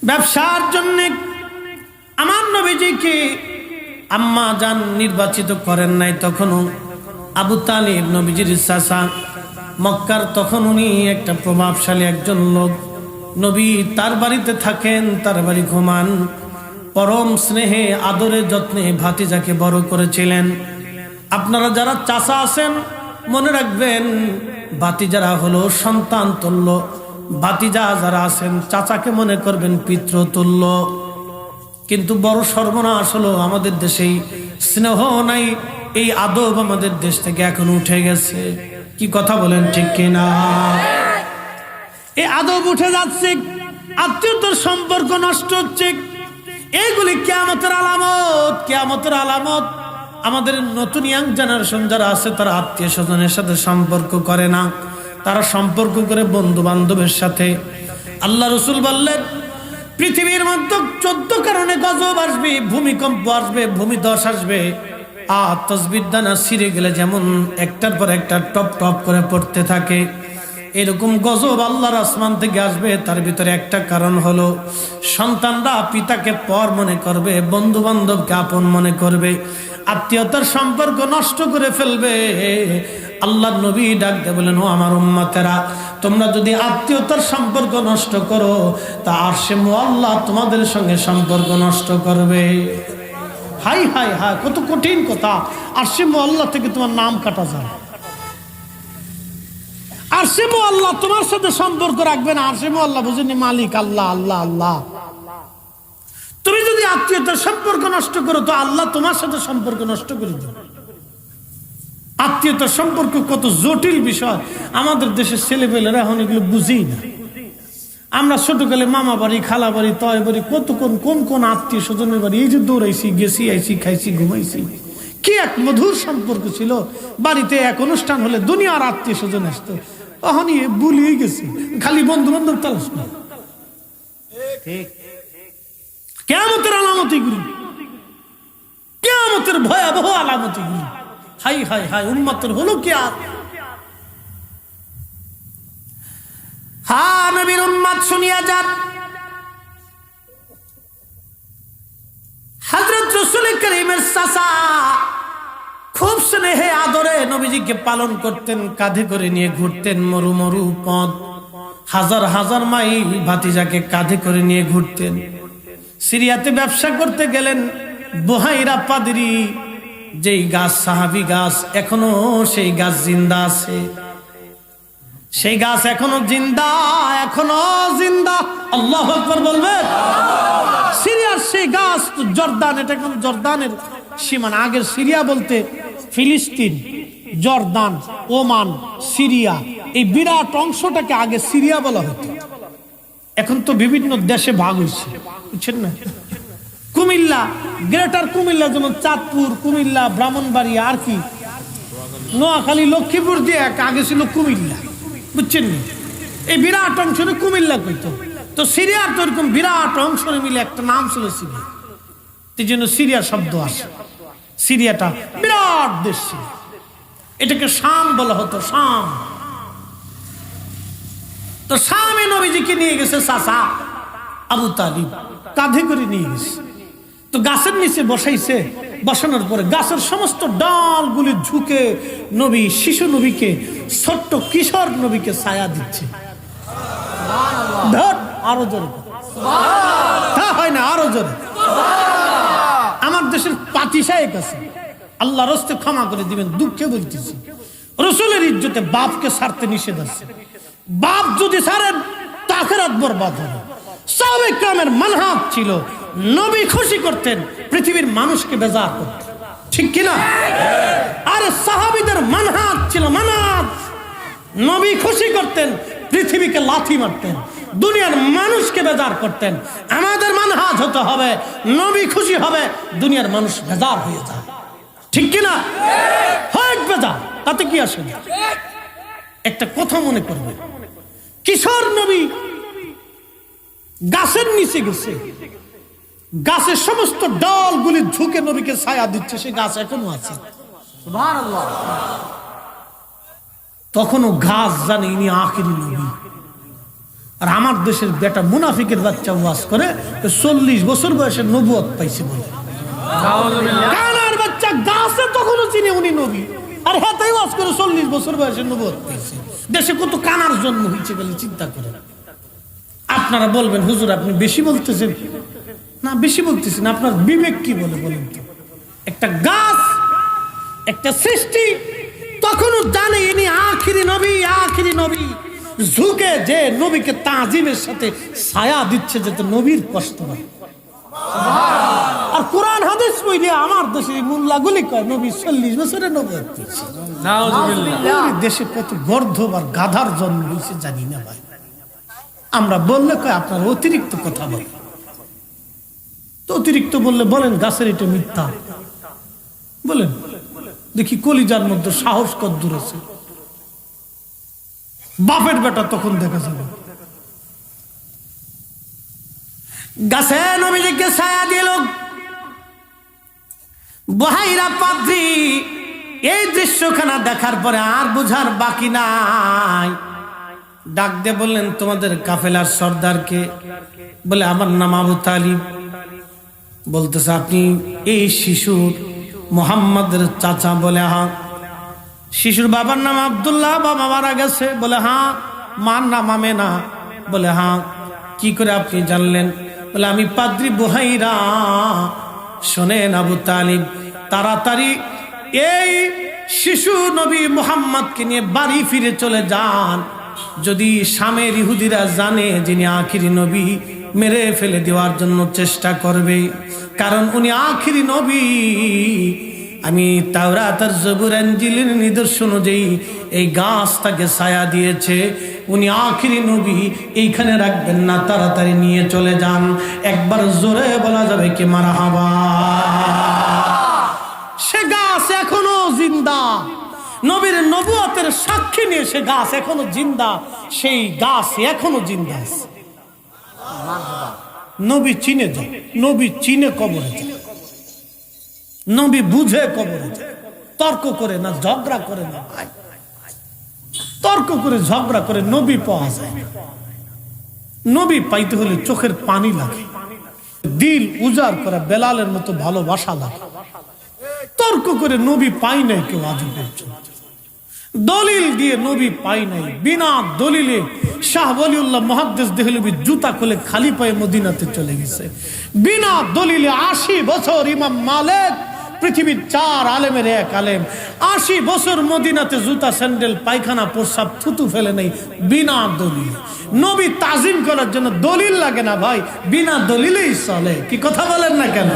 ব্যবসার জন্য আমার নবীজিকে আম্মা জান নির্বাচিত করেন নাই। তখনও আবু তালিব নবীজির চাচা, মক্কার তখন উনি একটা প্রভাবশালী একজন লোক। নবী তার বাড়িতে থাকেন, তার বাড়ি ঘুমান। পরম স্নেহে আদরে যত্নে ভাতিজাকে বড় করেছিলেন। আপনারা যারা চাচা আছেন মনে রাখবেন, ভাতিজারা হলো সন্তান তুল্য। ভাতিজা যারা আছেন চাচাকে মনে করবেন পিতৃতুল্য। কিন্তু বড় সর্বনাশ হলো আমাদের দেশে স্নেহ নাই, এই আদব আমাদের দেশ থেকে এখন উঠে গেছে। কি কথা বলেন ঠিক কিনা? এই আদব উঠে যাচ্ছে, আত্মীয়তার সম্পর্ক নষ্ট হচ্ছে। এইগুলি কিয়ামতের আলামত, কিয়ামতের আলামত। আমাদের নতুন ইয়াং জেনারেশন যারা আছে তারা আত্মীয় স্বজনের সাথে সম্পর্ক করে না, তারা সম্পর্ক করে বন্ধু বান্ধবের সাথে। আল্লাহ রসুল বললেন, পৃথিবীর মধ্যে 14 কারণে গজব আসবে, ভূমিকম্প আসবে, ভূমিধস আসবে। আর তসবির দানা ছিঁড়ে গেলে যেমন একটার পর একটা টপ টপ করে পড়তে থাকে, এরকম গজব আল্লাহর আসমান থেকে আসবে। তার ভিতরে একটা কারণ হলো সন্তানরা পিতাকে পর মনে করবে, বন্ধু বান্ধবকে আপন মনে করবে, আত্মীয়তার সম্পর্ক নষ্ট করে ফেলবে। আল্লাহর নবী ডাক দিয়ে বলেন, ও আমার উম্মতেরা, তোমরা যদি আত্মীয়তার সম্পর্ক নষ্ট করো তা আরশে মুআল্লা তোমাদের সঙ্গে সম্পর্ক নষ্ট করবে। হাই হাই হাই, কত কঠিন কথা। আরশে মুআল্লা থেকে তোমার নাম কাটা যায়। আরশে মুআল্লা তোমার সাথে সম্পর্ক রাখবে না। আরশে মুআল্লা বুঝেনি মালিক আল্লাহ, আল্লাহ আল্লাহ। তুমি যদি আত্মীয়তার সম্পর্ক নষ্ট করো তো আল্লাহ তোমার সাথে সম্পর্ক নষ্ট করে দেবে। আত্মীয়তার সম্পর্ক কত জটিল বিষয়, আমাদের দেশের ছেলেপেলেরা এখন এগুলো বুঝেই না। আমরা ছোটকালে মামা বাড়ি, খালা বাড়ি, তয় বাড়ি, কত কোন কোন আত্মীয় স্বজনের বাড়ি, এই যে দৌড়াইছি, গেছি, আইছি, খাইছি, ঘুমাইছি, কি এক মধুর সম্পর্ক ছিল। বাড়িতে এক অনুষ্ঠান হলে দুনিয়ার আত্মীয় স্বজন আসতো, তখন ভুলিয়ে গেছি, খালি বন্ধু বান্ধব তালাশ না। কিয়ামতের আলামতিগুলি, কিয়ামতের ভয়াবহ আলামতিগুলি, হাই হাই হাই, উম্মতের হলো কি আর। হ্যাঁ নবীর উম্মত শুনিয়া যান, হযরত রাসূল করিমের চাচা খুব স্নেহে আদরে নবীজিকে পালন করতেন, কাঁধে করে নিয়ে ঘুরতেন মরু মরু পথ, হাজার হাজার মাইল ভাতিজাকে কাঁধে করে নিয়ে ঘুরতেন। সিরিয়াতে ব্যবসা করতে গেলেন, বুহাইরা পাদরি, যেই গাছ সাহাবী গাছ, এখনো সেই গাছ জিন্দা আছে, সেই গাছ এখনো জিন্দা, এখনো জিন্দা। আল্লাহু আকবার বলবেন। সিরিয়ার সেই গাছ তো জর্দান, এটা এখন জর্দানের সীমানা। আগের সিরিয়া বলতে ফিলিস্তিন, জর্দান, ওমান, সিরিয়া, এই বিরাট অংশটাকে আগে সিরিয়া বলা হতো। এখন তো বিভিন্ন দেশে ভাগ হয়েছে, বুঝছেন না। কুমিল্লা, গ্রেটার কুমিল্লা, যেমন চাঁদপুর, কুমিল্লা, ব্রাহ্মণবাড়িয়া, আর কি নোয়াখালী, লক্ষ্মীপুর দিয়ে আগে ছিল কুমিল্লা, বুঝছেন না। এই বিরাট অংশে কুমিল্লা কইতো। তো সিরিয়ার তো এরকম বিরাট অংশ মিলে একটা নাম ছিল সিরিয়া, এই জন্য সিরিয়া শব্দ আসে। সিরিয়াটা বিরাট দেশ ছিল, এটাকে শাম বলা হতো, শাম। তো শামে নবীজিকে নিয়ে গেছে চাচা আবু তালিব, কাঁধে করে নিয়ে গেছে। তো গাছের নিচে বসাইছে, বসানোর পরে গাছের সমস্ত ডালগুলি ঝুঁকে নবী, শিশু নবীকে, ছোট্ট কিশোর নবীকে ছায়া দিচ্ছে। আরো জোরে হয় না, আরো জোরে। আমার দেশের পাতি সাহেব আছে, আল্লাহ রস্তে ক্ষমা করে দিবেন, দুঃখে বলতেছি, রসুলের ইজ্জতে বাপকে ছাড়তে নিষেধ আছে। বাপ যদি ছাড়েন তো আখিরাত বরবাদ হবে। সাহাবায়ে কেরামের মানহাজ ছিল, নবী খুশি করতেন, পৃথিবীর মানুষকে বেজার করতেন, ঠিক কিনা? আর সাহাবীদের মানহাজ ছিল, মানহাজ, নবী খুশি করতেন, পৃথিবীকে লাথি মারতেন, দুনিয়ার মানুষকে বেজার করতেন। আমাদের মানহাজ হতে হবে, নবী খুশি হবে, দুনিয়ার মানুষ বেজার হয়ে যায়, ঠিক কিনা? হয় বেজার, তাতে কি আসে? একটা কথা মনে করবে, কিশোর নবী গাছের নিচে গেছে, গাছের সমস্ত ডালগুলি ঝুঁকে নবীকে ছায়া দিচ্ছে, সে গাছ এখনো আছে। সুবহানাল্লাহ। তখনও গাছ জানে ইনি আখিরি নবী। আর আমার দেশের বেটা মুনাফিকের বাচ্চা ওয়াজ করে 40 বছর বয়সে নবুয়ত পাইছে বলে। কানার বাচ্চা গাছে তখনও চিনে উনি নবী, আর হাতে ওয়াজ করে 40 বছর বয়সে নবুয়ত পাইছে। দেশে কত কানার জন্ম হয়েছে বলে চিন্তা করে। আপনারা বলবেন হুজুর আপনি বেশি বলতেছেন। না, বেশি বলতেছি না, আপনার বিবেক কি বলে বলেন তো? একটা গাছ, একটা সৃষ্টি, তখনও জানে ইনি আখিরি নবী, আখিরি নবী, ঝুঁকে যে নবীকে তাজিমের সাথে ছায়া দিচ্ছে যাতে নবীর কষ্ট হয়। আর কোরআন হাদিস বইলে আমার দেশের মোল্লাগুলি কয় নবী 40 বছরে নবুয়ত পেয়েছে। নাউযুবিল্লাহ। দেশে কত গর্ধব আর গাধার জন্ম হয়েছে জানি না ভাই। আমরা বললে কয় আপনার অতিরিক্ত কথা বলেন। তো অতিরিক্ত বললে বলেন গাছের এটা মিথ্যা বলেন, দেখি কলিজার মধ্যে সাহস কদ্দুর আছে। বাপের বেটা তখন দেখা যাবে। গাছে নবীজিকে ছায়া দিল, বুহাইরা পাদ্রী এই দৃশ্যখানা দেখার পরে আর বুঝার বাকি নাই। ডাক দিয়ে বললেন তোমাদের কাফেলার সর্দারকে? বলে আমার নাম আবু তালিব। বলতেছে আপনি এই শিশুর মোহাম্মদের চাচা? বলে হ্যাঁ। শিশুর বাবার নাম আব্দুল্লাহ, বাবা মারা গেছে? বলে হ্যাঁ। মার নাম আমেনা? বলে হ্যাঁ। কি করে আপনি জানলেন? বলে আমি পাদ্রী বুহাইরা শোনেন আবু তালিব, তাড়াতাড়ি এই শিশু নবী মুহাম্মদকে নিয়ে বাড়ি ফিরে চলে যান। যদি শামের ইহুদিরা জানে যিনি আখিরি নবী, মেরে ফেলে দেওয়ার জন্য চেষ্টা করবে, কারণ উনি আখিরি নবী। আমি তাওরাত আর জবুর ইনজিলের নিদর্শন অনুযায়ী এই গাছ তাকে ছায়া দিয়েছে, উনি আখিরি নবী, এইখানে রাখবেন না, তাড়াতাড়ি নিয়ে চলে যান। একবার জোরে বলা যাবে কি মারহাবা। সে গাছ এখনো জিন্দা, নবীর নবুয়তের সাক্ষী নিয়ে সে গাছ এখনো জিন্দা, সেই গাছ এখনো জিন্দা আছে। নবী চিনে যায়, নবী চিনে কবরে যায়, নবী বুঝে কবরে যায়, তর্ক করে না, ঝগড়া করে না ভাই, তর্ক করে ঝগড়া করে নবী পাওয়া যায়। নবী পাইতে হলে চোখের পানি লাগে, দিল উজাড় করা বেলালের মতো ভালোবাসা লাগে। তর্ক করে নবী পাই নাই কেউ আজ পর্যন্ত, দলিল দিয়ে নবী পাই নাই। বিনা দলিলে শাহ ওয়ালিউল্লাহ মুহাদ্দিস দেহলভী জুতা খুলে খালি পায়ে মদিনাতে চলে গেছে। বিনা দলিলে 80 বছর ইমাম মালিক পৃথিবীর 4 আলেমের এক আলেম 80 বছর মদিনাতে জুতা স্যান্ডেল পায়খানা প্রস্রাব থুতু ফেলে নেই, বিনা দলিলে। নবী তাজিম করার জন্য দলিল লাগে না ভাই, বিনা দলিলেই চলে। কি কথা বলেন না কেন?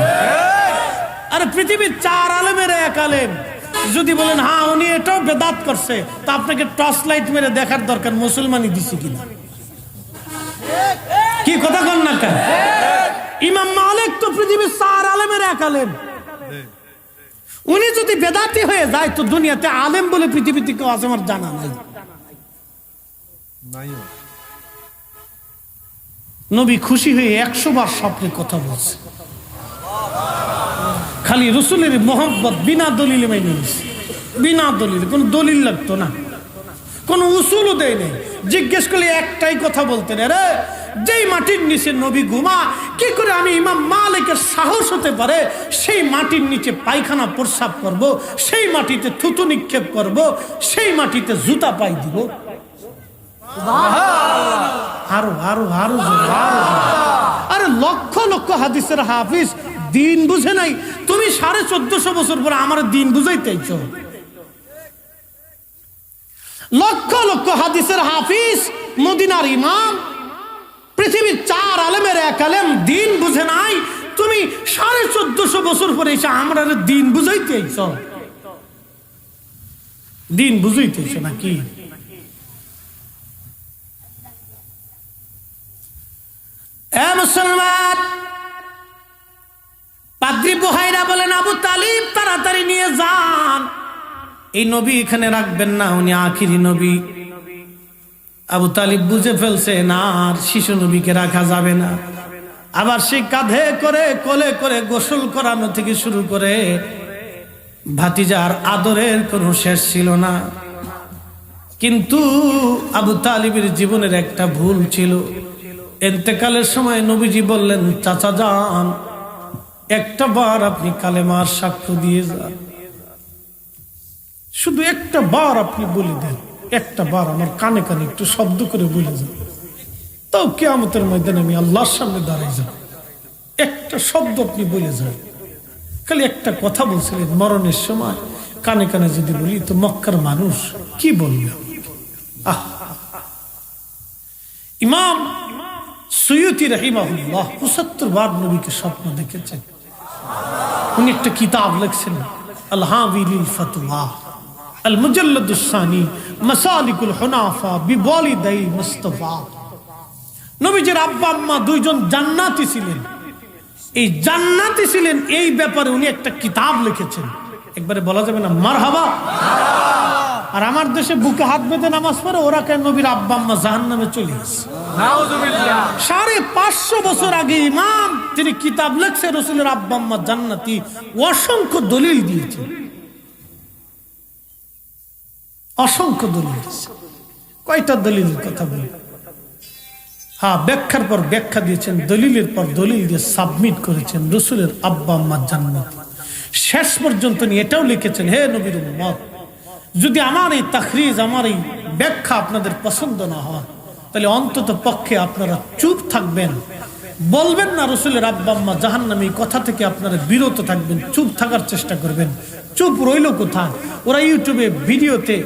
আরে পৃথিবীর 4 আলেমের এক আলেম যদি বলেন হ্যাঁ উনি এটাও বেদাত করছে, তা আপনাকে টর্চ লাইট মেরে দেখার দরকার মুসলমানই দিছে কিনা। কি কথা কন না কেন? ইমাম মালিক তো পৃথিবীর 4 আলেমের এক আলেম, উনি যদি বেদাতি হয়ে যায় তো দুনিয়াতে আলেম বলে পৃথিবীতে কেউ আছে আমার জানা নাই। নবী খুশি হয়ে 100 বার স্বপ্নে কথা বলছে, খালি রসুলের মোহাম্মত বিনা দলিলে মেনে নিছে, বিনা দলিলে, কোন দলিল লাগতো না, কোন উসুলও দেয় নাই। জিজ্ঞেস করলে একটাই কথা বলতেন, রে যেই মাটির নিচে নবী ঘুমা, কি করে আমি ইমাম মালিকের সাহস হতে পারে সেই মাটির নিচে পায়খানা প্রস্রাব করব, সেই মাটিতে থুতু নিক্ষেপ করব, সেই মাটিতে জুতা পাই দিব। আরো আরো আরো আরে লক্ষ লক্ষ হাদিসের হাফিজ দিন বুঝে নাই, তুমি 1450 বছর পরে আমার দিন বুঝাইতেছ। লক্ষ লক্ষ হাদিসের হাফিজ, মদিনার ইমাম, পৃথিবীর 4 আলেমের এক আলেম দিন বুঝে নাই, তুমি 1450 বছর পরে এসে আমরা দিন বুঝাইতেছ। দিন বুঝাইতেছ নাকি? এ মুসলমান, পাদ্রী বুহাইরা বলেন আবু তালিব তাড়াতাড়ি নিয়ে যান, এই নবী এখানে রাখবেন না, উনি আখিরি নবী। আবু তালিব বুঝে ফেলছে না আর শিশু নবীকে রাখা যাবে না। আবার সে কাঁধে করে কোলে করে গোসল করানো থেকে শুরু করে ভাতিজার আদরের কোনো শেষ ছিল না। কিন্তু আবু তালিবের জীবনের একটা ভুল ছিল। ইন্তেকালের সময় নবীজি বললেন, চাচা যান, একটা বার আপনি কালেমার সাক্ষ্য দিয়ে যান, শুধু একটা বার আপনি বলে দেন, একটা বার আমার কানে কানে একটু শব্দ করে বলে যান, তাও কিয়ামতের ময়দানে আমি আল্লাহর সামনে দাঁড়াই যাব, একটা শব্দ আপনি বলে যান। খালি একটা কথা বলছিলেন মরণের সময়, কানে কানে যদি বলি তো মক্কার মানুষ কি বলবে। ইমাম সুয়ুতি রাহিমাহুল্লাহ 75 বার নবীকে স্বপ্ন দেখেছেন। উনি একটা কিতাব লিখছেন, আল হাবি লিল ফতওয়া আল মুজাল্লাদুস সানি মাসালিকুল হুনাফা বিওয়ালিদাই মুস্তাফা। নবীজির আব্বা আম্মা দুইজন জান্নাতি ছিলেন, এই জান্নাতি ছিলেন এই ব্যাপারে উনি একটা কিতাব লিখেছেন। একবারে বলা যাবে না মারহাবা। আর আমার দেশে বুকে হাত বেঁধে নামাজ পড়ে ওরা কেন নবীর আব্বা আম্মা জাহান্নামে চলে গেছে। 550 বছর আগে ইমাম তিনি কিতাব লিখছে রাসূলের আব্বা আম্মা জান্নাতি, অসংখ্য দলিল দিয়েছে, অসংখ্য দলিল দিয়েছে। কয়টা দলিলের কথা বলি? হ্যাঁ, ব্যাখ্যার পর ব্যাখ্যা দিয়েছেন, দলিলের পর দলিল দিয়ে সাবমিট করেছেন রাসূলের আব্বা আম্মা জান্নাতি। শেষ পর্যন্ত নিয়ে এটাও লিখেছেন, হে নবীর উম্মত, যদি আমার এই তাখরিজ, আমার এই ব্যাখ্যা আপনাদের পছন্দ না হয় তাহলে অন্তত পক্ষে আপনারা চুপ থাকবেন, বলবেন না রসুলের আব্বা আম্মা জাহান্নামী, কথা থেকে আপনারা বিরত থাকবেন, চুপ থাকার চেষ্টা করবেন। চুপ রইল কোথায়? ওরা ইউটিউবে ভিডিওতে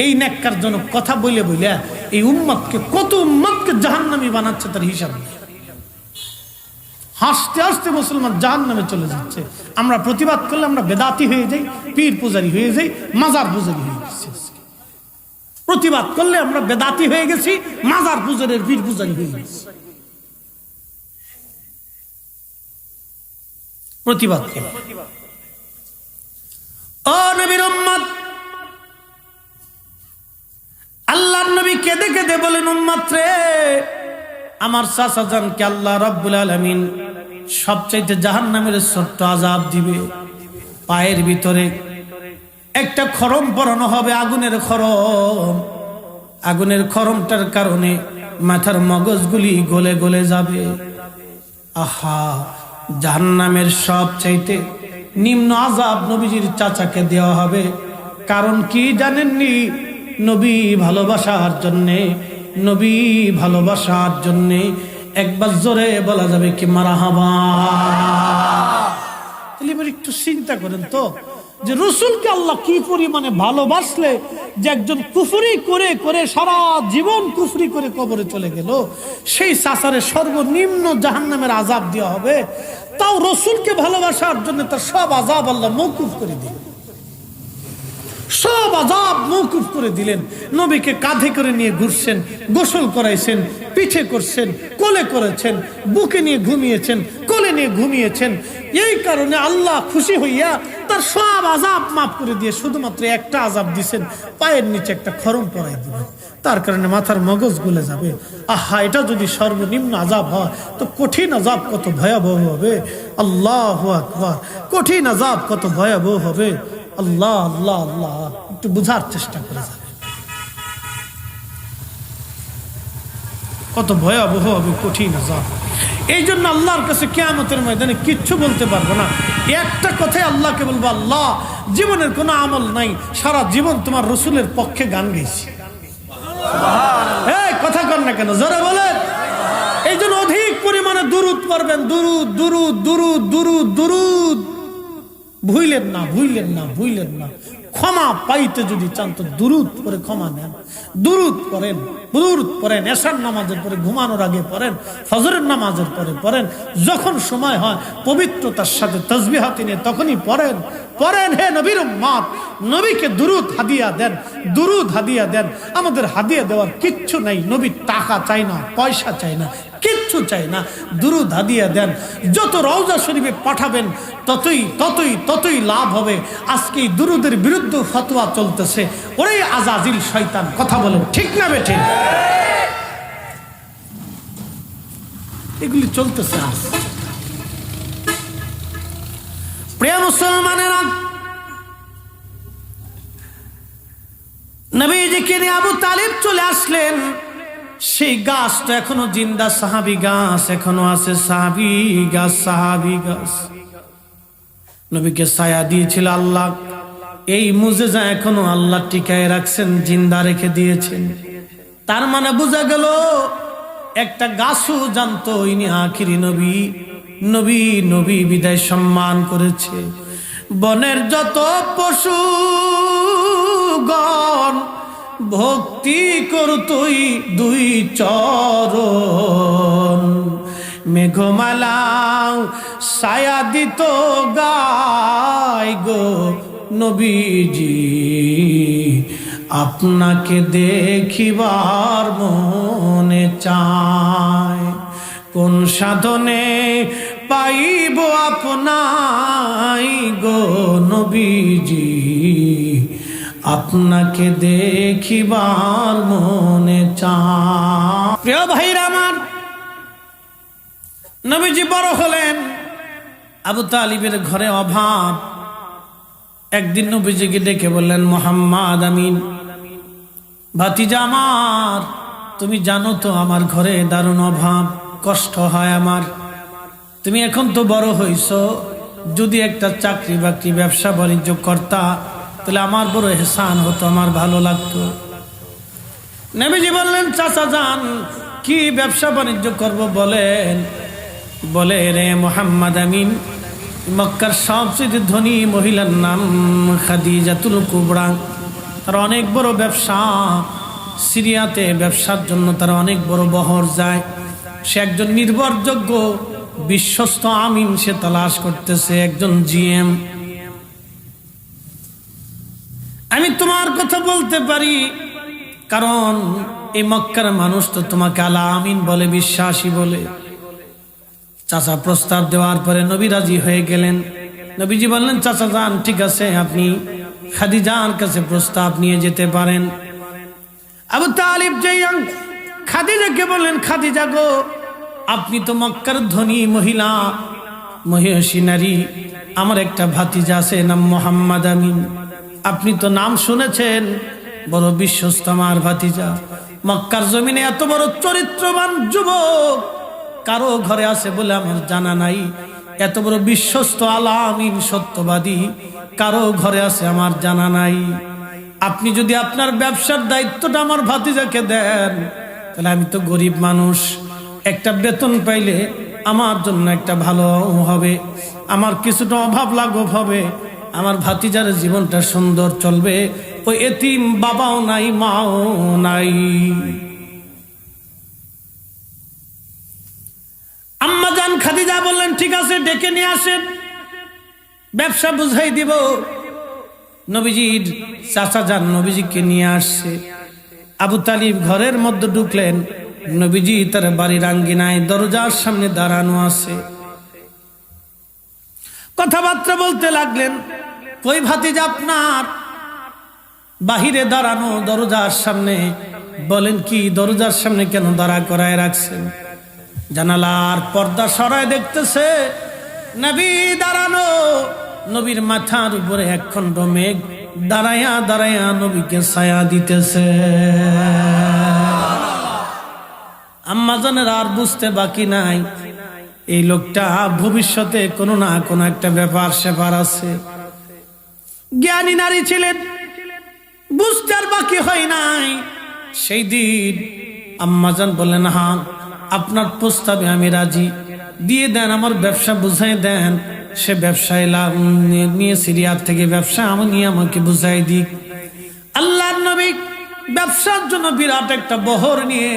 এই ন্যাক্কারজনক কথা বলে বলে এই উম্মতকে, কত উম্মতকে জাহান্নামী বানাচ্ছে তার হিসাব নেই। হাসতে হাসতে মুসলমান জাহান্নামে চলে যাচ্ছে। আমরা প্রতিবাদ করলে আমরা বেদাতি হয়ে যাই, পীর পূজারি হয়ে যাই, মাজার পূজারি হয়ে গেছি। প্রতিবাদ করলে আমরা বেদাতি হয়ে গেছি, মাজার পূজারের পীর পূজারি হয়ে গেছি। প্রতিবাদ করে ও নবীর উম্মত, আল্লাহর নবী কেঁদে কেঁদে বলেন, উম্মত রে, আমার চাচা জানকে আল্লাহ রাব্বুল আলামিন সবচাইতে জাহান্নামের ছোট্ট আযাব দিবে। পায়ের ভিতরে একটা খরম পরানো হবে, আগুনের খরম। আগুনের খরমটার কারণে মাথার মগজগুলি গলে গলে যাবে। আহা, জাহান্নামের সবচাইতে নিম্ন আযাব নবীজির চাচাকে দেওয়া হবে। কারণ কি জানেননি? নবী ভালোবাসার জন্যে, নবী ভালোবাসার জন্যে। একবার জোরে বলা যাবে কি মারহাবা? তাহলে এবার একটু চিন্তা করেন তো, যে রসুলকে আল্লাহ কি পরিমাণে ভালোবাসলে যে একজন কুফরি করে করে সারা জীবন কুফরি করে কবরে চলে গেল, সেই চাচারে সর্বনিম্ন জাহান্নামের আযাব দেওয়া হবে। তাও রসুলকে ভালোবাসার জন্য তার সব আযাব আল্লাহ মওকুফ করে দিলেন, সব আযাব মওকুফ করে দিলেন। নবীকে কাঁধে করে নিয়ে ঘুরছেন, গোসল করাইছেন, পিঠে করছেন, কোলে করেছেন, বুকে নিয়ে ঘুমিয়েছেন, কোলে নিয়ে ঘুমিয়েছেন। এই কারণে আল্লাহ খুশি হইয়া তার সব আযাব মাফ করে দিয়ে শুধুমাত্র একটা আযাব দিছেন, পায়ের নিচে একটা খরম পরাই দিবেন। তার কারণে মাথার মগজ গলে যাবে। আহা, এটা যদি সর্বনিম্ন আযাব হয় তো কঠিন আযাব কত ভয়াবহ হবে। আল্লাহু আকবার, কঠিন আযাব কত ভয়াবহ হবে। আল্লাহ আল্লাহ আল্লাহ, একটু বুঝার চেষ্টা করে যাবে কত ভয়াবহ হবে, কঠিন আযাব। এই জন্য আল্লাহর কাছে কিয়ামতের ময়দানে কিচ্ছু বলতে পারবো না। একটা কথাই আল্লাহকে বলবো, আল্লাহ, জীবনের কোনো আমল নাই, সারা জীবন তোমার রসুলের পক্ষে গান গেছি। এই কথা কর না কেন, জোরে বলেন। এই জন্য অধিক পরিমাণে দুরুদ পড়বেন, দুরুদ দুরুদ দুরুদ দুরুদ দুরুদ। ভুইলেন না, ভুইলেন না, ভুইলেন না। ক্ষমা পাইতে যদি চান তো দুরুদ পরে ক্ষমা নেন। দুরুদ পড়েন, দুরুদ পড়েন, এশার নামাজের পরে, ঘুমানোর আগে পড়েন, ফজরের নামাজের পরে পড়েন, যখন সময় হয় পবিত্রতার সাথে তাসবিহাত নিয়ে তখনই পড়েন। পড়েন হে নবীর উম্মত, নবীকে দুরুদ হাদিয়া দেন, দুরুদ হাদিয়া দেন। আমাদের হাদিয়া দেওয়ার কিচ্ছু নাই। নবী টাকা চাই না, পয়সা চাই না, কিচ্ছু চাই না, দুরুদ হাদিয়া দেন। যত রওজা শরীফে পাঠাবেন ততই ততই ততই লাভ হবে। আজকে এই দুরুদের বিরুদ্ধে ফতোয়া চলতেছে। ওরে আজাজিল শয়তান, কথা বলেন ঠিক না বেঠিক? এগুলি চলতেছে আজ। প্রিয় মুসলমানেরা, নবীজিকে নিয়ে আবু তালিব চলে আসলেন। সেই গাছটা এখনো জিন্দা, সাহাবী গাছ এখনো আছে, সাহাবী গাছ, সাহাবী গাছ। নবীকে ছায়া দিয়েছিল আল্লাহ। এই মুজিজা এখনো আল্লাহ টিকায় রাখছেন, জিন্দা রেখে দিয়েছেন। তার মানে বোঝা গেল একটা গাছও জানতো ইনি আখিরি নবী। নবী নবী বিদায় সম্মান করেছে। বনের যত পশুগণ ভক্তি করতই দুই চরণ, মেঘমালাও ছায়া দিত গায় গো নবীজি, আপনাকে দেখিবার মনে চায়। কোন সাধনে পাইব আপনাই গো নবীজি, আপনাকে দেখিবার মনে চায়। প্রিয় ভাইরা আমার, নবীজি বড় হলেন। আবু তালিবের ঘরে অভাব। একদিন নবীজিকে ডেকে বললেন, মোহাম্মদ আমিন, ভাতিজা আমার, তুমি জানো তো আমার ঘরে দারুণ অভাব, কষ্ট হয় আমার। তুমি এখন তো বড় হইছো, যদি একটা চাকরি বাকরি ব্যবসা বাণিজ্য করতা তাহলে আমার বড় এহসান হতো, আমার ভালো লাগতো। নবীজি বললেন, চাচা যান, কি ব্যবসা বাণিজ্য করব বলেন। বলে, রে মুহাম্মদ আমিন, মক্কার সবচেয়ে ধনী মহিলার নাম খাদিজাতুল কুবরা। তার অনেক বড় ব্যবসা, সিরিয়াতে ব্যবসার জন্য তার অনেক বড় বহর যায়। সে একজন নির্ভরযোগ্য বিশ্বস্ত আমিন সে তালাশ করতেছে, একজন জিএম। আমি তোমার কথা বলতে পারি, কারণ এই মক্কার মানুষ তো তোমাকে আলা আমিন বলে, বিশ্বাসী বলে। চাচা প্রস্তাব দেওয়ার পরে নবী রাজি হয়ে গেলেন। নবীজি বললেন, চাচা যান, ঠিক আছে, আপনি খাদিজার কাছে প্রস্তাব নিয়ে যেতে পারেন। আবু তালিব যাইয়া খাদিজাকে বললেন, খাদিজা গো, আপনি তো মক্কার ধনী মহিলা, মহিষী নারী, আমার একটা ভাতিজা আছে নাম মুহাম্মদ আমিন। আপনি তো নাম শুনেছেন, বড় বিশ্বস্ত আমার ভাতিজা। মক্কার জমিনে এত বড় চরিত্রবান যুবক কারো ঘরে আছে বলে আমার জানা নাই। এত বড় বিশ্বস্ত আলা আমিন সত্যবাদী কারো ঘরে আছে আমার জানা নাই। আপনি যদি আপনার ব্যবসার দায়িত্বটা আমার ভাতিজাকে দেন, তাহলে আমি তো গরিব মানুষ, একটা বেতন পাইলে আমার জন্য একটা ভালো হবে, আমার কিছুটা অভাব লাঘব হবে, আমার ভাতিজার জীবনটা সুন্দর চলবে। ওই এতিম বাবাও নাই, মাও নাই। আম্মা জান খাদিজা বললেন, ঠিক আছে, ডেকে নিয়ে আসেন, ব্যবসা বুঝাই দিব। নবীজির চাচা যান নবীজিকে নিয়ে আসছে। আবু তালিব ঘরের মধ্যে ঢুকলেন। নবীজি তার বাড়ির আঙ্গিনায় দরজার সামনে দাঁড়ানো আছে, কথাবার্তা বলতে লাগলেন। কই ভাতিজা আপনার? বাহিরে দাঁড়ানো দরজার সামনে। বলেন, কি দরজার সামনে কেন দাঁড়া করায় রাখছেন? জানালার পর্দা সরায় দেখতেছে নবী দাঁড়ানো। নবীর মাথার উপরে একখণ্ড মেঘ দাঁড়ায়া দাঁড়ায়া নবীকে ছায়া দিতেছে। আম্মা জানের আর বুঝতে বাকি নাই, এই লোকটা ভবিষ্যতে কোনো না কোনো একটা ব্যাপার স্যাপার আছে। জ্ঞানী নারী ছিলেন, বুঝতে আর বাকি হয় নাই। সেই দিন আম্মাজান বললেন, হ্যাঁ, আপনার প্রস্তাবে আমি রাজি, দিয়ে দেন, আমার ব্যবসা বুঝাই দেন। সে ব্যবসায় লাভ নিয়ে সিরিয়ার থেকে ব্যবসা আমি নিয়ে আমাকে বুঝাই দিক। আল্লাহর নবী ব্যবসার জন্য বিরাট একটা বহর নিয়ে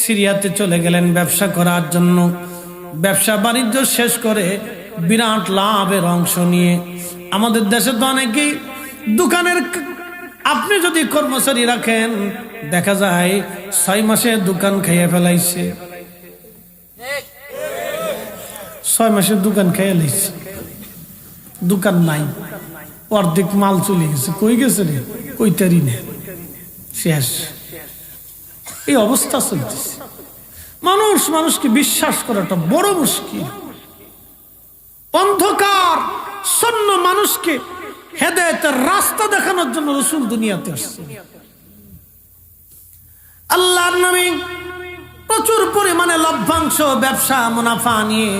সিরিয়াতে চলে গেলেন ব্যবসা করার জন্য। ব্যবসা বাণিজ্য শেষ করে বিরাট লাভের অংশ নিয়ে, আমাদের দেশে তো অনেকেই দোকানের, আপনি যদি কর্মচারী রাখেন দেখা যায় 6 মাসে দোকান খাইয়ে ফেলাইছে, 6 মাসে দোকান খাইয়ে লাইছে, দোকান নাই, অর্ধেক মাল চলে গেছে। কই গেছে রে? কইতারি না, শেষ। এই অবস্থা চলতেছে। মানুষকে বিশ্বাস করাটা বড় মুশকিল। অন্ধকার শূন্য মানুষকে হেদায়েতের রাস্তা দেখানোর জন্য রাসূল দুনিয়াতে আসছে। আল্লাহর নবী প্রচুর পরিমাণে লভ্যাংশ, ব্যবসা, মুনাফা নিয়ে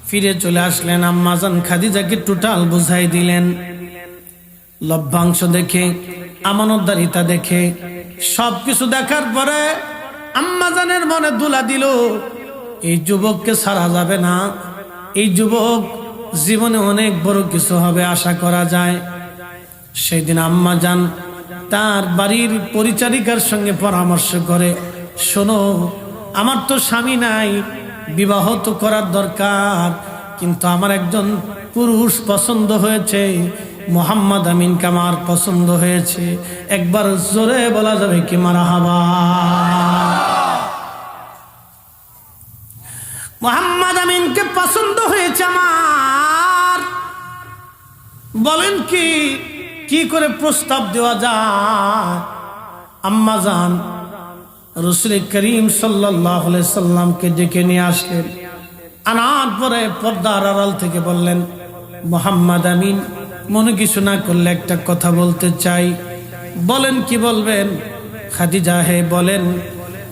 ফিরে চলে আসলেন। আম্মাজান খাদিজাকে টোটাল বুঝাই দিলেন। লভ্যাংশ দেখে, আমানতদারিতা দেখে, সবকিছু দেখার পরে আম্মাজানের মনে দুলা দিল, এই যুবককে ছাড়া যাবে না, এই যুবক জীবনে অনেক বড় কিছু হবে আশা করা যায়। সেই দিন আম্মাজান তার বাড়ির পরিচারিকার সঙ্গে পরামর্শ করে, শোনো, আমার তো স্বামী নাই, বিবাহ তো করার দরকার, কিন্তু আমার একজন পুরুষ পছন্দ হয়েছে, মুহাম্মদ আমিনকে আমার পছন্দ হয়েছে। একবার জোরে বলা যাবে কি মারহাবা? মুহাম্মদ আমিনকে পছন্দ হয়েছে আমার। বলেন কি করে প্রস্তাব দেওয়া যায়? আম্মাজান রাসূল করিম সাল্লাল্লাহু আলাইহি সাল্লামকে ডেকে নিয়ে আসলেন। আনার পরে পর্দার আড়াল থেকে বললেন, মুহাম্মদ আমিন, মনে কিছু না করলে একটা কথা বলতে চাই। বলেন, কি বলবেন? খাদিজা, হে বলেন।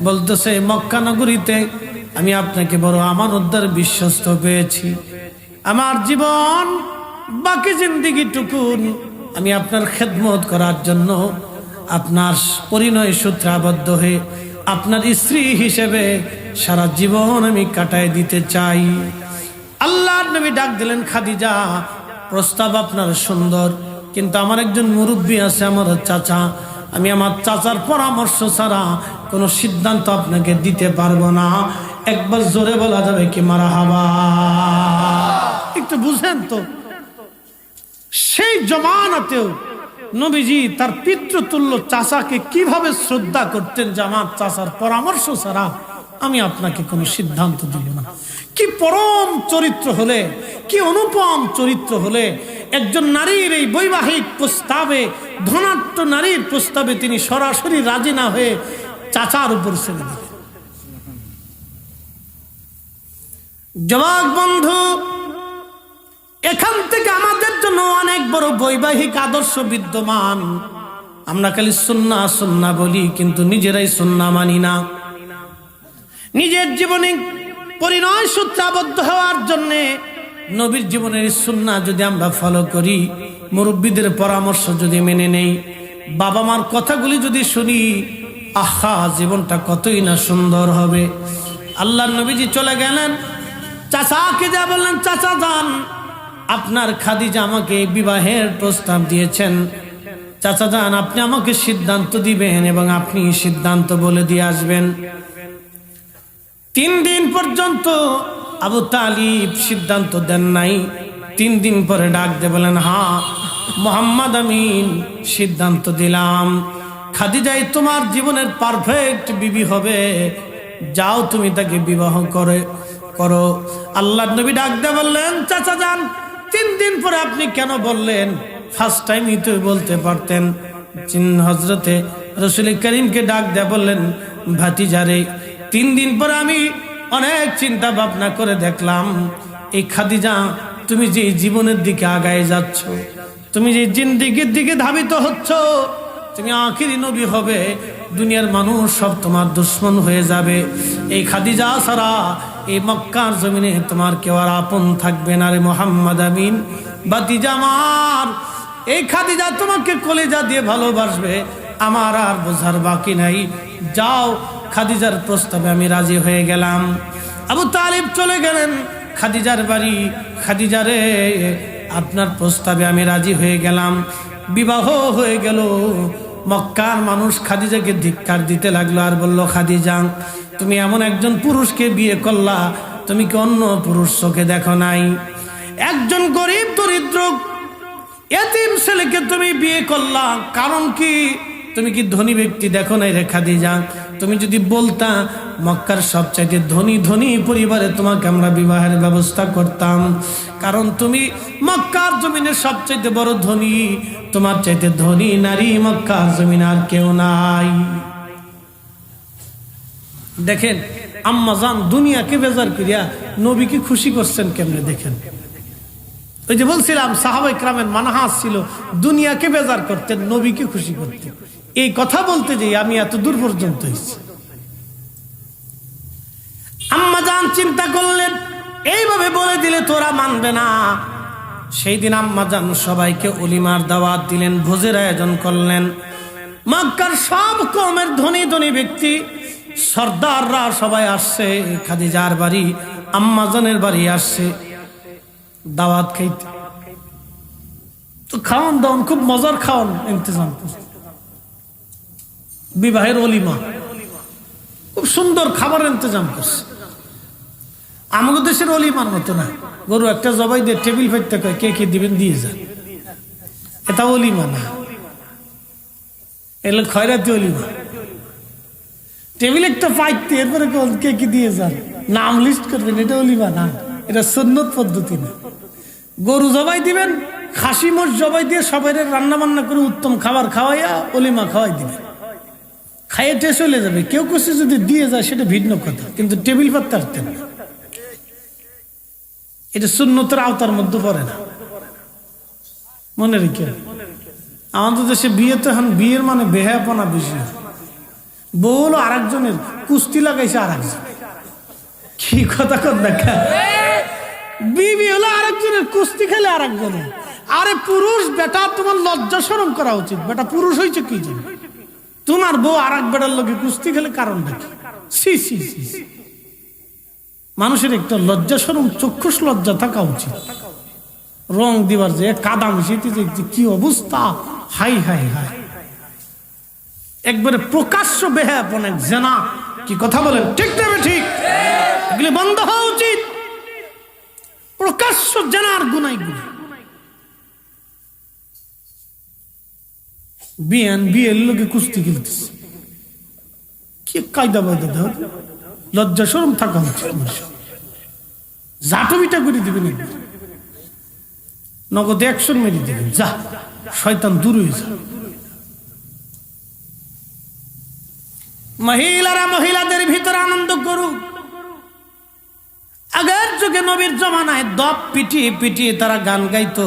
বলতেছে, মক্কা নগরীতে আমি আপনাকে বড় আমানতদার বিশ্বস্ত পেয়েছি। আমার জীবন বাকি জিন্দেগিটুকুন আমি আপনার খেদমত করার জন্য আপনার পরিণয় সূত্রে আবদ্ধ হয়ে আপনার স্ত্রী হিসেবে সারা জীবন আমি কাটায় দিতে চাই। আল্লাহর নবী ডাক দিলেন, খাদিজা প্রস্তাব আপনার সুন্দর, কিন্তু আমার একজন মুরব্বী আছে, আমার চাচা, আমি আমার চাচার পরামর্শ ছাড়া কোনো সিদ্ধান্ত আপনাকে দিতে পারবো না। একবার জোরে বলা যাবে কি মারহাবা? একটু বুঝেন তো, সেই জমানাতেও নবীজি তার পিতৃতুল্য চাচাকে কিভাবে শ্রদ্ধা করতেন যে আমার চাচার পরামর্শ ছাড়া আমি আপনাকে কোনো সিদ্ধান্ত দিব না। কি পরম চরিত্র হলে, কি অনুপম চরিত্র হলে একজন নারীর এই বৈবাহিক প্রস্তাবে, ধনাঢ্য নারীর প্রস্তাবে তিনি সরাসরি রাজি না হয়ে চাচার উপর ছেড়ে দিলেন। যুবক বন্ধু, এখান থেকে আমাদের জন্য অনেক বড় বৈবাহিক আদর্শ বিদ্যমান। আমরা খালি সুন্নাহ সুন্নাহ বলি, কিন্তু নিজেরাই সুন্নাহ মানি না। নিজের জীবনে পরিণয় সূত্রে আবদ্ধ হওয়ার জন্য নবীর জীবনের সুন্নাহ যদি আমরা ফলো করি, মুরব্বীদের পরামর্শ যদি মেনে নেই, বাবা মার কথাগুলি যদি শুনি, আহা জীবনটা কতই না সুন্দর হবে। আল্লাহর নবীজি চলে গেলেন, চাচাকে যা বললেন, চাচা যান, আপনার খাদিজা আমাকে বিবাহের প্রস্তাব দিয়েছেন, চাচা যান আপনি আমাকে সিদ্ধান্ত দিবেন এবং আপনি সিদ্ধান্ত বলে দিয়ে আসবেন। 3 দিন পর্যন্ত আবু তালিব সিদ্ধান্ত দেন নাই। 3 দিন পরে ডাক দিয়ে বলেন, হ্যাঁ মোহাম্মদ আমিন সিদ্ধান্ত দিলাম, খাদিজাই তোমার জীবনের পারফেক্ট বিবি হবে, যাও তুমি তাকে বিবাহ করো। আল্লাহর নবী ডাক দিয়ে বললেন, চাচা যান 3 দিন পরে আপনি কেন বললেন? ফার্স্ট টাইমই তো বলতে পারতেন। হযরতে রাসূল করিমকে ডাক দিয়ে বললেন, ভাতিজারে 3 দিন পরে আমি অনেক চিন্তা ভাবনা করে দেখলাম, এই খাদিজা তুমি যে জীবনের দিকে আগায় যাচ্ছ, তুমি যে জিন্দেগির দিকে ধাবিত হচ্ছ, তুমি আখিরি নবী হবে, দুনিয়ার মানুষ সব তোমার দুশ্মন হয়ে যাবে। এই খাদিজা ছাড়া এই মক্কার জমিনে তোমার কেউ আর আপন থাকবে না রে মোহাম্মদ আমিন। ভাতিজা আমার, এই খাদিজা তোমাকে কলিজা দিয়ে ভালোবাসবে, আমার আর বোঝার বাকি নাই। যাও, খাদিজার প্রস্তাবে আমি রাজি হয়ে গেলাম। আবু তালিব চলে গেলেন খাদিজার বাড়ি, খাদিজারে আপনার প্রস্তাবে আমি রাজি হয়ে গেলাম। বিবাহ হয়ে গেল। মক্কার মানুষ খাদিজাকে ধিক্কার দিতে লাগলো আর বলল, খাদিজা তুমি এমন একজন পুরুষকে বিয়ে করলা, তুমি কি অন্য পুরুষ চোখে দেখো নাই? একজন গরিব দরিদ্র এতিম ছেলেকে তুমি বিয়ে করলা, কারণ কি? তুমি কি ধনী ব্যক্তি দেখো নাই রে খাদিজা? তুমি যদি বলতা মক্কার সবচাইতে ধনী পরিবারে তোমাকে আমরা বিবাহের ব্যবস্থা করতাম, কারণ তুমি মক্কার জমিনের সবচাইতে বড় ধনী, তোমার চাইতে ধনী নারী মক্কার জমিনে আর কেউ নাই। দেখেন আম্মা জান দুনিয়াকে বেজার করিয়া নবীকে খুশি করছেন কেমনে, দেখেন। ওই যে বলছিলাম সাহাবায়ে কেরামের মানহাজ ছিল দুনিয়াকে বেজার করতেন, নবীকে খুশি করতেন। এই কথা বলতে যে আমি এত দূর পর্যন্ত হয়েছি। আম্মা জান চিন্তা করলেন এইভাবে বলে দিলে তোরা মানবে না। সেই দিন আম্মা জান সবাইকে ওলিমার দাওয়াত দিলেন, ভোজের আয়োজন করলেন। মক্কার সব কওমের ধনী ধনী ব্যক্তি সর্দাররা সবাই আসছে খাদিজার বাড়ি, আম্মা জানের বাড়ি আসছে দাওয়াত খাইতে। তো খাওয়ান দাওয়ান খুব মজার খাওয়ান ইন্তজাম করছে, বিবাহের ওলিমা, খুব সুন্দর খাবার ইন্তজাম করছে। আমাদের দেশের ওলিমার মতো না, গরু একটা জবাই দিয়ে টেবিল ফেলতে কয় কে কে দিবেন দিয়ে যান, এটা ওলিমা না, এগুলো খয়রাতি ওলিমা। টেবিল একটা পাইতে এরপরে কে কি দিয়ে যান, নাম লিস্ট করবেন, এটা ওলিমা না, এটা সুন্নত পদ্ধতি না। গরু জবাই দিবেন, খাসি মোষ জবাই দিয়ে সবাই রান্না বান্না করে উত্তম খাবার খাওয়াইয়া ওলিমা খাওয়াই দিবেন, খাইয়ে টেস্ট চলে যাবে। কেউ কিছু যদি দিয়ে যায় সেটা ভিন্ন কথা, কিন্তু টেবিল পাততে পারতেন না, এটা সুন্নতের আওতার মধ্যে পড়ে না। মনে রেখে আমাদের দেশে বিয়ে তো এখন বিয়ের মানে বেহায়াপনা বেশি। বউ হলো আর একজনের, কুস্তি লাগাইছে আর একজন, কি কথা কর দেখা, বিবি হলো আর একজনের, কুস্তি খেলে আর একজনের। আরে পুরুষ বেটা, তোমার লজ্জা শরম করা উচিত, বেটা পুরুষ হয়েছে কি জন্য? তোমার বউ আর এক বেটার লোকে কুস্তি খেলে কারণ দেখি, সি সি সি, মানুষের একটা লজ্জা শরম চক্ষুষ লজ্জা থাকা উচিত। রং দিবার যে কাদা মিশিয়ে যে কি অবস্থা, হাই হাই হাই, একবারে প্রকাশ্য বেহায়াপনা, জেনা। কি কথা বলেন, ঠিক না ঠিক? এগুলি বন্ধ হওয়া উচিত। প্রকাশ্য জেনার গুনাইগুলি। বিয়ের লোকে কুস্তি খেলতেছে, কি কায়দা বায়দা দেওয়া, লজ্জা শরম থাকা উচিত। জাটবিটা করে দিবেন, নগদে অ্যাকশন মেরে দিবেন, যা শয়তান দূর হয়ে যা। মহিলারা মহিলাদের ভিতরে আনন্দ করুক। আগের যুগে নবীর জমানায় দপ পিটিয়ে পিটিয়ে তারা গান গাইতো,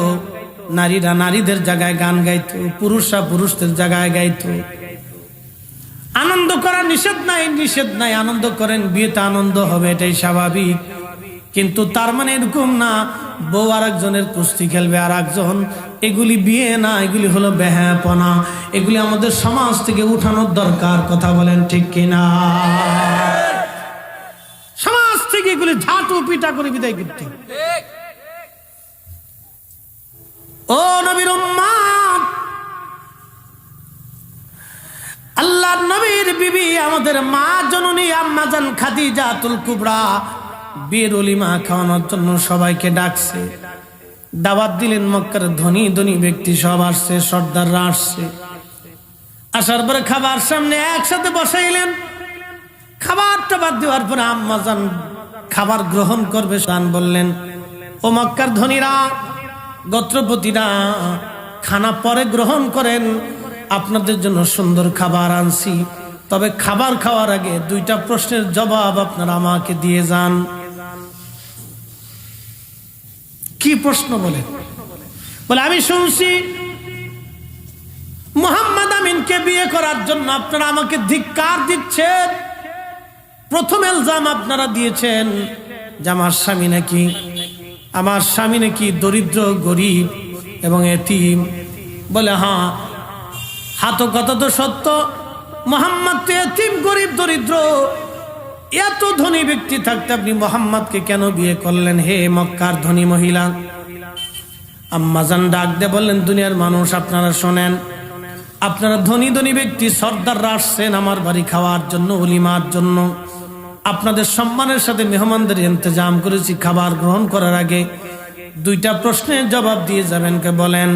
নারীরা নারীদের জায়গায় গান গাইতো, পুরুষরা পুরুষদের জায়গায় গাইতো। আনন্দ করা নিষেধ নাই, নিষেধ নাই, আনন্দ করেন, বিয়েতে আনন্দ হবে, এটাই স্বাভাবিক। কিন্তু তার মানে এরকম না বউ আর একজনের কুস্তি খেলবে আর একজন, এগুলি বিয়ে না, এগুলি হলো বেহায়াপনা। এগুলি আমাদের সমাজ থেকে উঠানোর দরকার। কথা বলেন ঠিক কিনা? সমাজ থেকে এগুলি ঝাঁটু পিটা করে বিদায় করতে। ও নবীর উম্মত, আল্লাহর নবীর বিবি আমাদের মা জননী আম্মা জান খাদিজাতুল কুবরা বিয়ের ওলিমা খাওয়ানোর জন্য সবাইকে ডাকছে, দাওয়াত দিলেন। মক্কার ধনী ধনী ব্যক্তি সব আসছে, সর্দাররা আসছে। আসার পরে খাবার সামনে একসাথে বসাইলেন। খাবার টাবার দেওয়ার পরে আম্মা জান খাবার গ্রহণ করবে, সান বললেন, ও মক্কার ধনীরা, গোত্রপতিরা, খানা পরে গ্রহণ করেন, আপনাদের জন্য সুন্দর খাবার আনছি। তবে খাবার খাওয়ার আগে দুইটা প্রশ্নের জবাব আপনারা আমাকে দিয়ে যান। কি প্রশ্ন বলেন? বলে, আমি শুনছি মুহাম্মদ আমিনকে বিয়ে করার জন্য আপনারা আমাকে ধিক্কার দিচ্ছেন। প্রথম ইলজাম আপনারা দিয়েছেন যে আমার স্বামী নাকি দরিদ্র, গরিব এবং এতিম। বলে, হ্যাঁ, হাতো কথা তো সত্য। মুহাম্মদ তো এতিম, গরিব, দরিদ্র। এত ধনী ব্যক্তি থাকতে আপনি মুহাম্মদকে কেন বিয়ে করলেন হে মক্কার ধনী মহিলা? আম্মাজান ডাক দিয়ে বললেন, দুনিয়ার মানুষ আপনারা শোনেন, আপনারা ধনী ধনী ব্যক্তি, সর্দাররা আসছেন আমার বাড়ি খাওয়ার জন্য, ওলিমার জন্য। আপনাদের সম্মানের সাথে মেহমানদের ইন্তজাম করেছি। খাবার গ্রহণ করার আগে দুইটা প্রশ্নের জবাব দিয়ে যাবেন। কে বলেন?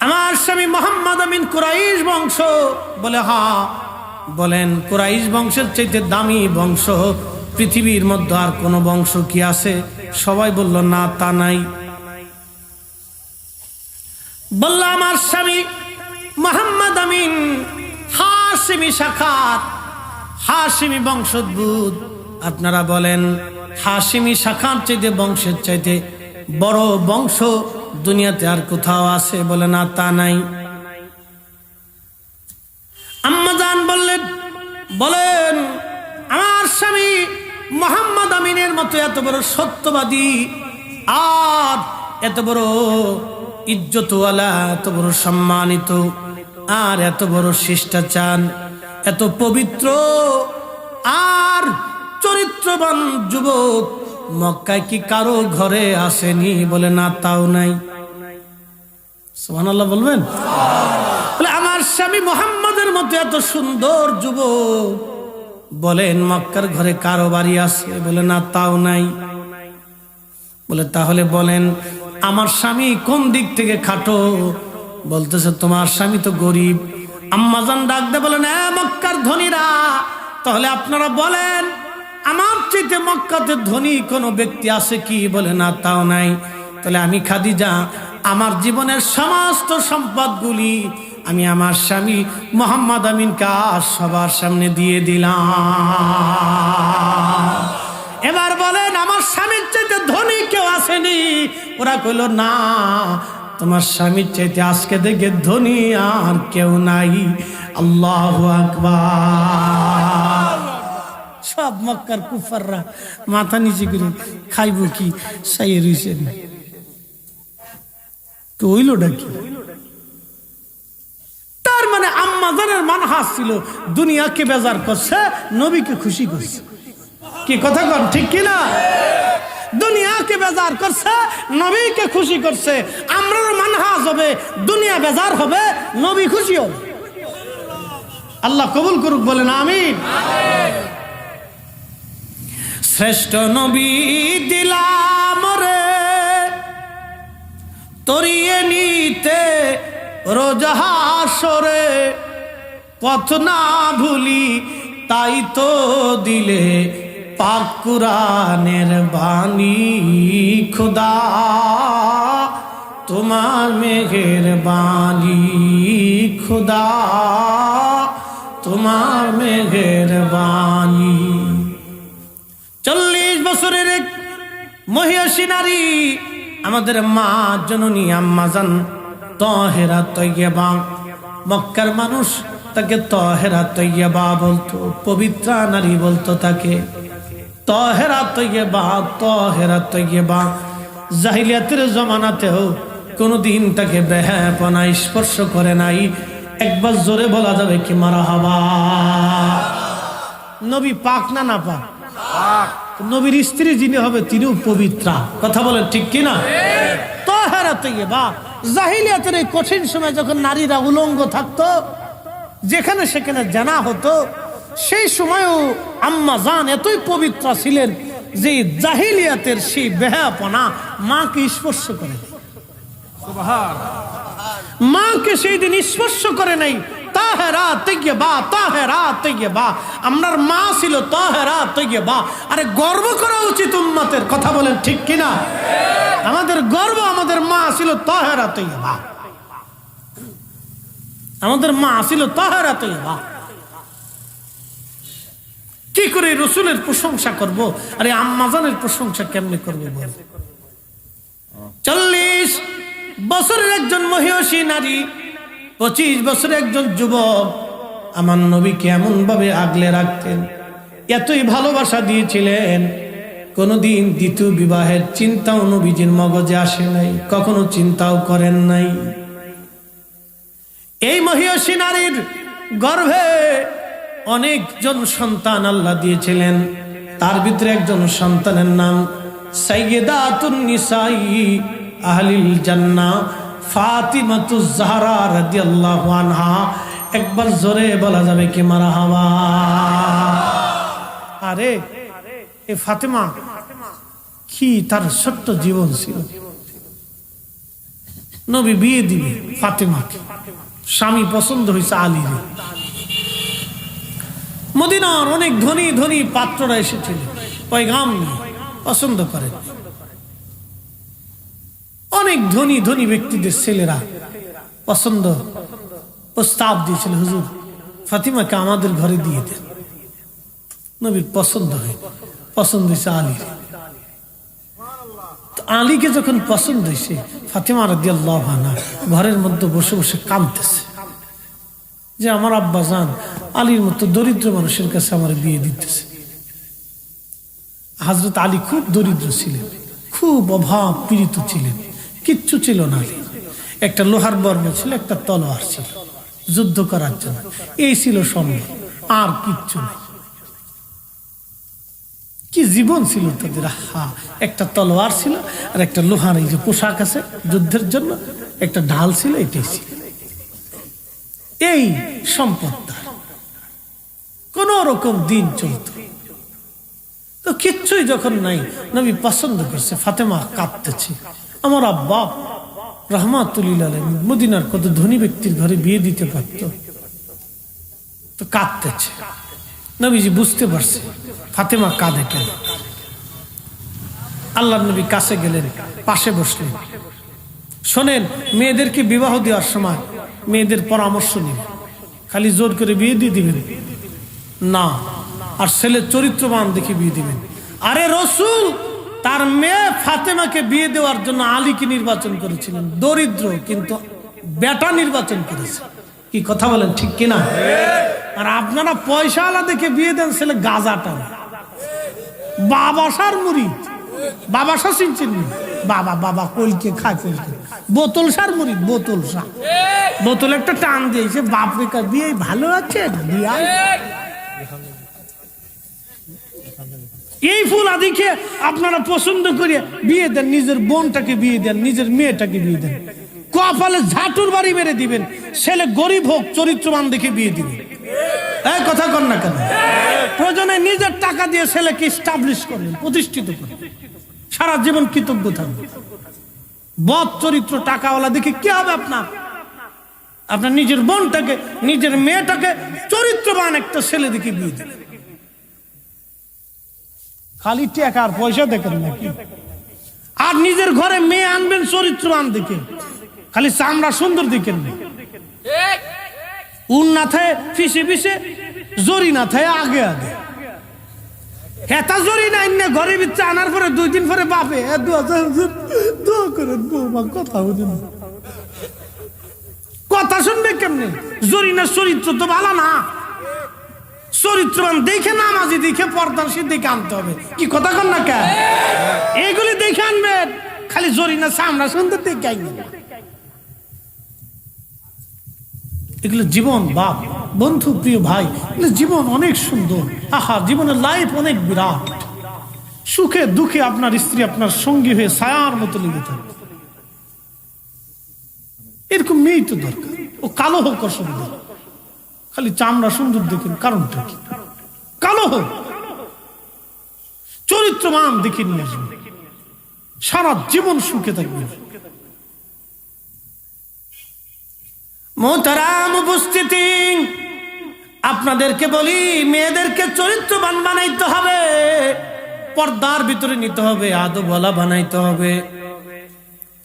আমার স্বামী মুহাম্মদ আমিন কুরাইশ বংশ। বলে, হ্যাঁ। বলেন, কুরাইশ বংশের চাইতে দামি বংশ পৃথিবীর মধ্যে আর কোন বংশ কি আছে? সবাই বলল, না, তা নাই। বলল, আমার স্বামী মুহাম্মদ আমিন হাশিমি শাখার, হাশিমি বংশোদ্ভূত। আপনারা বলেন, হাশিমি শাখার চাইতে, বংশের চাইতে বড় বংশ দুনিয়াতে আর কোথাও আছে? বলে, না, তা নাই। আম্মাজান বলেন, আমার স্বামী মুহাম্মদ আমিনের মতো এত বড় সত্যবাদী আর এত বড় ইজ্জতওয়ালা, এত বড় সম্মানিত আর এত বড় শিষ্টাচার, এত পবিত্র আর চরিত্রবান যুবক মক্কায় কি কারো ঘরে আসেনি? বলে, না, তাও নাই। সুবহানাল্লাহ বলবেন? বলে, আমার স্বামী মুহাম্মদের মতো এত সুন্দর যুবক বলেন মক্কার ঘরে কারো বাড়ি আছে? বলে, না, তাও নাই। বলে, তাহলে বলেন আমার স্বামী কোন দিক থেকে খাটো? বলতেছে, তোমার স্বামী তো গরিব। আম্মাজান ডাক দে বলেন, মক্কার ধনীরা, তাহলে আপনারা বলেন আমার চাইতে মক্কাতে ধনী কোনো ব্যক্তি আছে কি? বলে, না, তাও নাই। তাহলে আমি খাদিজা আমার জীবনের সমস্ত সম্পদগুলি আমি আমার স্বামী মুহাম্মদ আমিনকে সবার সামনে দিয়ে দিলাম। এবার বলেন আমার স্বামীর চাইতে ধনী কেউ আসেনি? ওরা কইল, না, তোমার স্বামীর চাইতে আজকে দেখে ধনী আর কেউ নাই। আল্লাহু আকবার। সব মক্কার কুফাররা মাথা নিচে করে খাইব কি সাইয়ে রইছে। হইলটা কি? তার মানে আম্মাজানের মানহাজ ছিল দুনিয়াকে বেজার করছে, নবীকে খুশি করছে। কি কথা কন ঠিক কি না? দুনিয়াকে বেজার করছে, নবীকে খুশি করছে। আমরার মানহাজ হবে দুনিয়া বেজার হবে, নবী খুশি হবে। আল্লাহ কবুল করুক, বলেন আমিন। শ্রেষ্ঠ নবী দিলাম রে তরিয়ে নিতে রোজ হাসরে, পথ না ভুলি তাই তো দিলে পাক কুরআনের বাণী। খোদা তোমার মেহেরবানি, খোদা তোমার মেহেরবানি। 40 বছরের এক মহিয়সী নারী, আমাদের মা জননী আম্মাজান তাহেরা তৈয়বা। মক্কার মানুষ তাকে তাহেরা তৈয়বা বলতো, পবিত্রা নারী বলতো তাকে। তাহেরা তৈয়বা, তাহেরা তৈয়বা। জাহিলিয়াতের জমানাতেও কোনদিন তাকে বেহাপনা স্পর্শ করে নাই। একবার জোরে বলা যাবে কি মারহাবা? নবী পাক না না পাক? নবীর স্ত্রী যিনি হবে তিনিও পবিত্রা। কথা বলেন ঠিক কিনা? তাহেরা তৈয়বা। জাহিলিয়াতের এই কঠিন সময় যখন নারীরা উলঙ্গ থাকতো, যেখানে সেখানে জানা হতো, সেই সময়ও আম্মা জান এতই পবিত্র ছিলেন যে জাহিলিয়াতের সেই বেহাপনা মাকে স্পর্শ করে, মাকে সেই দিন স্পর্শ করে নাই। তাহেরা তৈয়বা, তাহেরা তৈয়বা। আমরার মা ছিল তাহেরা তৈয়বা। আরে গর্ব করা উচিত উম্মতের। কথা বলেন ঠিক কিনা? আমাদের গর্ব, আমাদের মা ছিল তাহেরা তৈয়বা, আমাদের মা ছিল তাহেরা তৈয়বা। কি করে রসুলের প্রশংসা করব? আরে আম্মাজানের প্রশংসা কেমনে করবো বল? 40 বছরের একজন মহিয়সী নারী, 25 বছরের একজন যুবক আমার নবীকে এমন ভাবে আগলে রাখতেন, এতই ভালোবাসা দিয়েছিলেন, কোনদিন দ্বিতীয় বিবাহের চিন্তাও নবীজির মগজে আসে নাই, কখনো চিন্তাও করেন নাই। এই মহিয়সী নারীর গর্ভে অনেকজন সন্তান আল্লাহ দিয়েছিলেন। তার ভিতরে একজন সন্তানের নাম সাইয়্যিদাতুন নিসাই আহলিল জান্নাহ ফাতিমাতুজ জাহরা রাদিয়াল্লাহু আনহা। একবার জোরে বলা যাবে কি মারহাবা? আরে এই ফাতেমা কি তার ছোট্ট জীবন ছিল। নবী বিয়ে দিবে ফাতেমাকে, স্বামী পছন্দ হয়েছে আলীরে। মদিনার অনেক ধনী ধনী পাত্ররা এসেছিল, পয়গাম নিয়ে, পছন্দ করে। অনেক ধনী ধনী ব্যক্তিদের ছেলেরা পছন্দ প্রস্তাব দিয়েছিল, হুজুর ফাতিমাকে আমাদের ঘরে দিয়ে দেন। নবীর পছন্দ হয়, পছন্দ হয়েছে আলীর। আলীকে যখন পছন্দ হয়েছে, ফাতিমা রাদিয়াল্লাহু আনহা ঘরের মধ্যে বসে বসে কাঁদতেছে যে আমার আব্বা জান আলীর মতো দরিদ্র মানুষের কাছে আমার বিয়ে দিতেছে। হযরত আলী খুব দরিদ্র ছিলেন, খুব অভাব পীড়িত ছিলেন, কিচ্ছু ছিল না। একটা লোহার বর্ম ছিল, একটা তলোয়ার ছিল যুদ্ধ করার জন্য, এই ছিল সম্ভব, আর কিচ্ছু নেই। কি জীবন ছিল তাদের! একটা তলোয়ার ছিল আর একটা লোহার এই যে পোশাক আছে যুদ্ধের জন্য, একটা ঢাল ছিল, এটাই ছিল। এই সম্পদ তার, কোন রকম দিন চলত। তো কিচ্ছুই যখন নাই, নবী পছন্দ করছে, ফাতেমা কাঁদতেছে। আমার আব্বা রাহমাতুল্লিল আলাইহি মদিনার কত ধনী ব্যক্তির ঘরে বিয়ে দিতে পারত, তো কাঁদতেছে। নবীজি বুঝতে পারছে ফাতেমা কাঁদে কেন। আল্লাহর নবী কাছে গেলেন, পাশে বসলেন। শোনেন, মেয়েদেরকে বিবাহ দেওয়ার সময় মেয়েদের পরামর্শ নেবেন, খালি জোর করে বিয়ে দিয়ে দিবেন না, আর ছেলের চরিত্রবান দেখে বিয়ে দিবেন। আরে রাসূল তার মেয়ে ফাতেমাকে বিয়ে দেওয়ার জন্য আলীকে নির্বাচন করেছিলেন, দরিদ্র কিন্তু বেটা নির্বাচন করেছে। কি কথা বলেন ঠিক কিনা? আর আপনারা পয়সা আলা দেখে বিয়ে দেন, ছেলে গাঁজাটা বাবাসার মুরিদ। বাবাসা চিনছেন? বাবা বাবা কলকে খায়, কলকে বোতল সার মুরিদ, বোতল সার, বোতল একটা টান দিয়েছে, বাপরে কা বিয়ে ভালো আছে বিয়া। এই ফুল আদিকে আপনারা পছন্দ করে বিয়ে দেন, নিজের বোনটাকে বিয়ে দেন, নিজের মেয়েটাকে বিয়ে দেন, কপালে ঝাঁটুর বাড়ি মেরে দিবেন, ছেলে গরিব হোক চরিত্রবান দেখে বিয়ে দিবেন। এই কথা কর না কেন? প্রয়োজনে নিজের টাকা দিয়ে ছেলেকে স্টাবলিশ করবেন, প্রতিষ্ঠিত করবেন, সারা জীবন কৃতজ্ঞ থাকবেন। বদ চরিত্র টাকাওয়ালা দেখে কি হবে আপনার? আপনার নিজের বোনটাকে, নিজের মেয়েটাকে চরিত্রবান একটা ছেলে দেখে বিয়ে দিবেন। খালি টাকা আর পয়সা দেখেন নাকি? আর নিজের ঘরে মেয়ে আনবেন চরিত্রবান দেখে, খালি চামড়া সুন্দর দেখেন না, উন না থাকে ফিসে ফিসে, জরি না থাকে আগে আগে। হেতা জরি না ইন্নে ঘরের ভিতরে আনার পরে 2 দিন পরে বাপে দোয়া করেন বৌমা কথা বুঝেন, কথা শুনবে কেমনে? জরি না চরিত্র তো ভালো না, চরিত্রবান দেখে নামাজি দেখে পর্দাশীল দেখে আনতে হবে। কি কথা কন না কে? এইগুলি দেখে আনবেন, খালি জরি না চামড়া সুন্দর দেখে আনবেন। এগুলো জীবন বাপ, বন্ধু, প্রিয় ভাই, এগুলো জীবন অনেক সুন্দর। আহা, জীবনের লাইফ অনেক বিরাট। সুখে দুঃখে আপনার স্ত্রী আপনার সঙ্গী হয়ে ছায়ার মতো লেগে থাকবে। এরকম মেয়েই তো দরকার। ও কালো হোক অসুবিধা, খালি চামড়া সুন্দর দেখেন, কারণটা কি? কালো হোক, চরিত্রবান দেখে নিয়ে আসবেন, সারা জীবন সুখে থাকবেন। মোহতারাম উপস্থিতি, আপনাদেরকে বলি, মেয়েদেরকে চরিত্রবান বানাইতে হবে, পর্দার ভিতরে নিতে হবে, আদবওয়ালা বানাইতে হবে।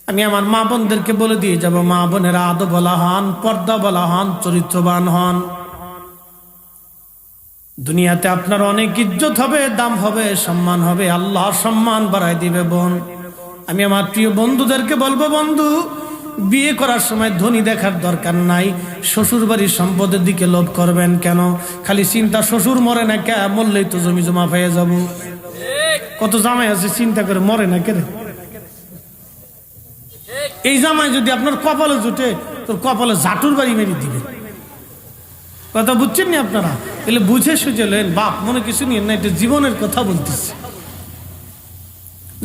আমি আমার মা বোনদেরকে বলে দিয়ে যাব, মা বোনেরা আদবওয়ালা হন, পর্দাওয়ালা হন, চরিত্রবান হন। দুনিয়াতে আপনার অনেক ইজ্জত হবে, দাম হবে, সম্মান হবে, আল্লাহ সম্মান বাড়াই দিবে। বোন, আমি আমার প্রিয় বন্ধুদেরকে বলবো, বন্ধু, বিয়ে করার সময় ধনী দেখার দরকার নাই। শ্বশুর বাড়ির সম্পদের দিকে লোভ করবেন কেন? খালি চিন্তা, শ্বশুর মরে না কে, মরলেই তো জমি জমা পেয়ে যাব। কত জামাই আছে চিন্তা করে মরে না কে? এই জামাই যদি আপনার কপালে জুটে, তোর কপালে ঝাঁটুর বাড়ি মেরে দিবে। কথা বুঝছেন না আপনারা? এলে বুঝে সুঝেলেন বাপ, মনে কিছু নিয়ে না, এটা জীবনের কথা বলতেছি,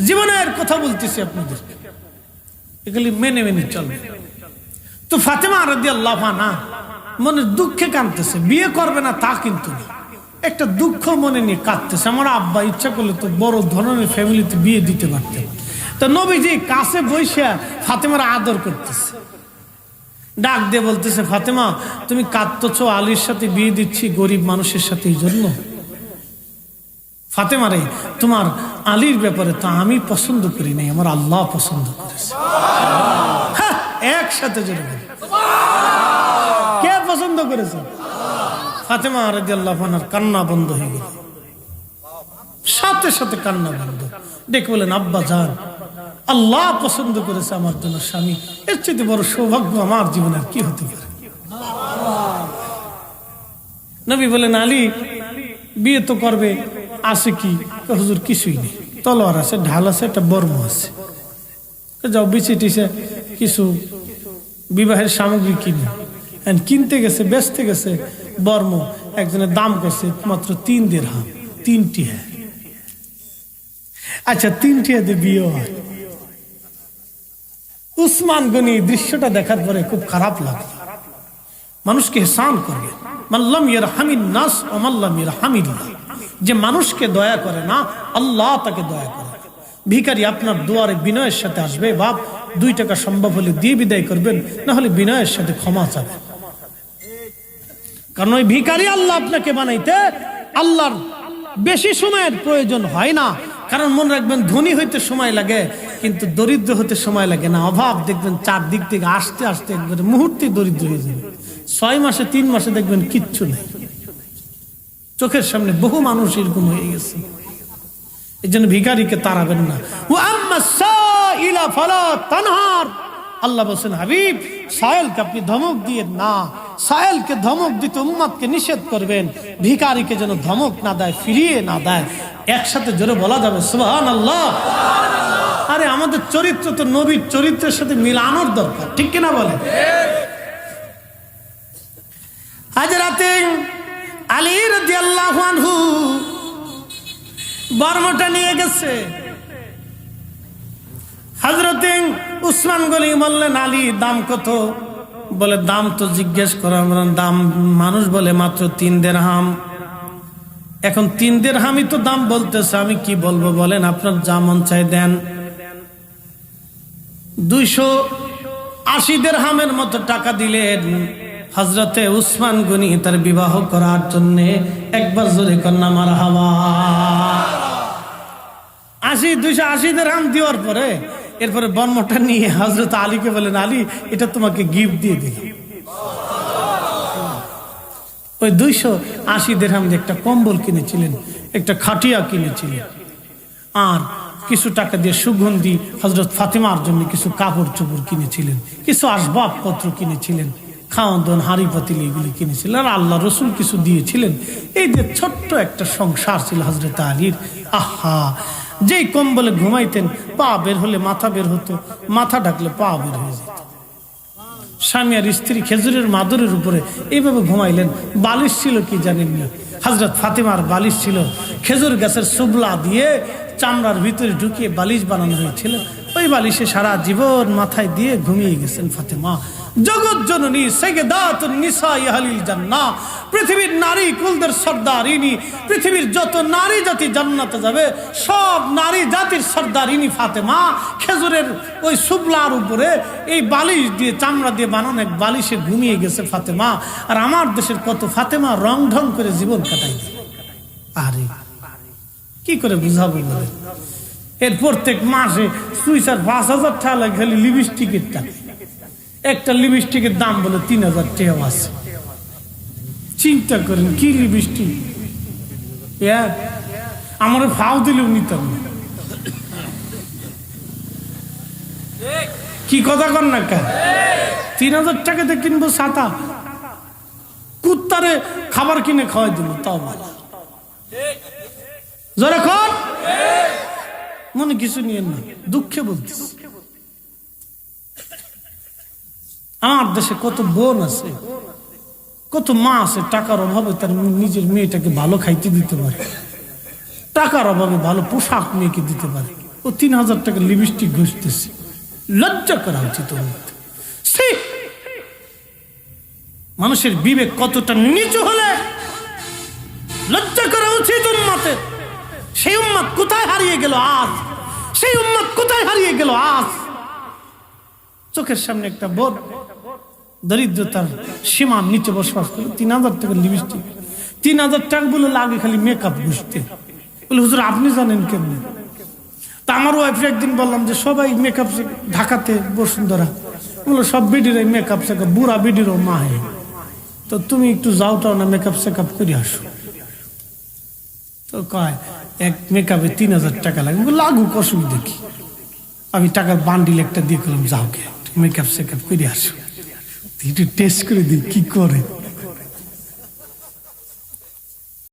জীবনের কথা বলতেছি আপনাদেরকে, এগুলি মেনে মেনে চলবে। তো ফাতেমা রাদিয়াল্লাহু আনহা মনে দুঃখে কাঁদতেছে, বিয়ে করবে না তা কিন্তু না, একটা দুঃখ মনে নিয়ে কাঁদতেছে। আমার আব্বা ইচ্ছা করলে তো বড় ধরনের ফ্যামিলিতে বিয়ে দিতে পারতেন। তো নবীজি কাছে বসে ফাতেমার আদর করতেছে, ডাক দিয়ে বলতেছে, ফাতেমা, তুমি কাঁদতেছো, আলীর সাথে বিয়ে দিচ্ছি গরিব মানুষের সাথে, এই জন্য? ফাতেমা রে, তোমার আলীর ব্যাপারে তো আমি পছন্দ করি নাই, আমার আল্লাহ পছন্দ করেছে। হ্যাঁ, একসাথে জোরে বলি, কে পছন্দ করেছে? ফাতেমা রাদিয়াল্লাহু আনহার কান্না বন্ধ হয়ে গেল, সাথে সাথে কান্না বন্ধ। ডেকে বলেন, আব্বা জান, আল্লাহ পছন্দ করেছে আমার জন্য স্বামী, এর চেয়ে বড় সৌভাগ্য আমার জীবনে কি হতে পারে? নবী বলেন, আলী বিয়ে তো করবে, আছে কি? হুজুর কিছুই নেই, তলোয়ার আছে, ঢাল আছে, একটা বর্ম আছে, যাও বিছে টিছে কিছু বিবাহের সামগ্রী কিনে। কিনতে গেছে, বেচতে গেছে, বর্ম একজনের দাম করছে মাত্র 3 দিরহাম, 3 টিহা। আচ্ছা, 3 টিহাতে বিয়ে হয়। উসমান গনি দৃশ্যটা দেখার পরে খুব খারাপ লাগলো। মানুষকে এহসান করবে, মাল্লাম ইয়ারহামিন নাস ওয়া মাল্লাম ইয়ারহামিল্লাহ, যে মানুষকে দয়া করে না, আল্লাহ তাকে দয়া করে। ভিখারি আপনার দুয়ারে বিনয়ের সাথে আসবে, বাপ 2 টাকা সম্ভব হলে দিয়ে বিদায় করবেন, না হলে বিনয়ের সাথে ক্ষমা চাবেন। কারণ ওই ভিখারি আল্লাহ আপনাকে বানাইতে আল্লাহর বেশি সময়ের প্রয়োজন হয় না। কারণ মনে রাখবেন, ধনী হইতে সময় লাগে, কিন্তু দরিদ্র হতে সময় লাগে না। অভাব দেখবেন 4 দিক থেকে আসতে আসতে একবারে মুহূর্তে দরিদ্র হয়ে যাবে। 6 মাসে 3 মাসে দেখবেন কিচ্ছু নেই। চোখের সামনে বহু মানুষ এরকম হয়ে গেছে। এই জন্য ভিখারিকে তাড়াবেন না। আল্লাহ বলছেন, হাবিব, সায়েলকে আপনি ধমক দিয়ে না, সায়েলকে ধমক দিতে উম্মতকে নিষেধ করবেন, ভিখারিকে যেন ধমক না দেয়, ফিরিয়ে না দেয়। একসাথে জোরে বলা যাবে সুবহানাল্লাহ। আরে আমাদের চরিত্র তো নবীর চরিত্রের সাথে মিলানোর দরকার, ঠিক কিনা বলে? হযরত আলী রাদিয়াল্লাহু আনহু বর্মটা নিয়ে গেছে। হযরত উসমান গনি বললেন, আলী দাম কত? বলে দাম তো জিজ্ঞেস করা, দাম মানুষ বলে মাত্র 3 দিরহাম। এখন 3 দিরহামই তো দাম বলতেছে, আমি কি বলবো বলেন? আপনার যা মন চাই দেন। 280 দিরহামের মতো টাকা দিলেন হযরতে উসমান গনি তার বিবাহ করার জন্য। একবার জোরে কন্যা মারহাবা। 280 দিরহাম দেওয়ার পরে এরপরে বর্মটা নিয়ে হযরত আলীকে বলেন, আলী এটা তোমাকে গিফট দিয়ে দিলাম। ওই 280 দিরহাম দিয়ে একটা কম্বল কিনেছিলেন, একটা খাটিয়া কিনেছিলেন, আর কিছু টাকা দিয়ে সুগন্ধি হযরত ফাতেমার জন্য কিছু কাপড় চোপড় কিনেছিলেন, কিছু আসবাবপত্র কিনেছিলেন, খাওয়ান দাওয়ান হাঁড়ি পাতিল এগুলি কিনেছিলেন, আর আল্লাহ রসুল কিছু দিয়েছিলেন। এই যে ছোট্ট একটা সংসার ছিল হযরত আলীর। আহা, যেই কম্বলে ঘুমাইতেন পা বের হলে মাথা বের হতো, মাথা ঢাকলে পা বের হয়ে যেত। স্বামী আর স্ত্রী খেজুরের মাদুরের উপরে এইভাবে ঘুমাইলেন। বালিশ ছিল কি জানেননি? হযরত ফাতেমার বালিশ ছিল খেজুর গাছের সুবলা দিয়ে চামড়ার ভিতরে ঢুকিয়ে বালিশ বানানো হয়েছিল। ওই বালিশে সারা জীবন মাথায় দিয়ে ঘুমিয়ে গেছেন ফাতেমা। জগৎ জননী সাইয়্যিদাতুন নিসাই আহলিল জান্নাহ, পৃথিবীর নারী কুলদের সর্দারিনী, পৃথিবীর যত নারী জাতি জান্নাতে যাবে সব নারী জাতির সর্দারিনী ফাতেমা খেজুরের ওই সুবলার উপরে এই বালিশ দিয়ে চামড়া দিয়ে বানানো এক বালিশে ঘুমিয়ে গেছে ফাতেমা। আর আমার দেশের কত ফাতেমা রং ঢং করে জীবন কাটাই দেয়। আরে কি করে বুঝাবো বলে? এর প্রত্যেক মাসে 4-5,000 টাকা লাগে খালি লিপস্টিকের টাকা। একটা লিপস্টিকের দাম বলে 3,000 টাকা আছে। চিন্তা করেন কি লিপস্টিক! আমার ফাও দিলেও নিতাম না। কি কথা কর না কা? 3,000 টাকাতে কিনবো ছাতা, কুত্তারে খাবার কিনে খাওয়াই দিল, তাও ভালো। জোরে কর, মনে কিছু নিয়ে না, দুঃখে বলতেছি। আমার দেশে কত বোন আছে, কত মা আছে, টাকার অভাবে তার নিজের মেয়েটাকে ভালো খাইতে দিতে পারে, টাকার অভাবে ভালো পোশাক মেয়েকে দিতে পারে। ও 3,000 টাকা লিপস্টিক ঘষতেছে। লজ্জা করা উচিত। মানুষের বিবেক কতটা নিচু হলে লজ্জা করা উচিত উম্মতের। সেই উম্মত কোথায় হারিয়ে গেল আজ? সেই উম্মত কোথায় হারিয়ে গেল আজ? চোখের সামনে একটা বোন দরিদ্রতার সীমার নিচে বসবাস করে, 3,000 টাকা লিপস্টিক, 3,000 টাকা বলে লাগে খালি মেকআপ ঘষতে। বলে হুজুর আপনি জানেন কেমনি? তা আমার ওয়াইফে একদিন বললাম যে সবাই মেকআপ ঢাকাতে বসুন্ধরা, বললো সব বিডিরাই মেকআপ সেকআপ, বুড়া বিডিরও মা হয়, তো তুমি একটু যাওটাও না মেকআপ সেকআপ করে আসো। তো কয় এক মেকআপে 3,000 টাকা লাগে। লাগুক, অসুবিধা কি? আমি টাকার বান্ডিল একটা দিয়ে করলাম, যাও কে মেকআপ সেকআপ করে আসো, একটু টেস্ট করে দিই কি করে।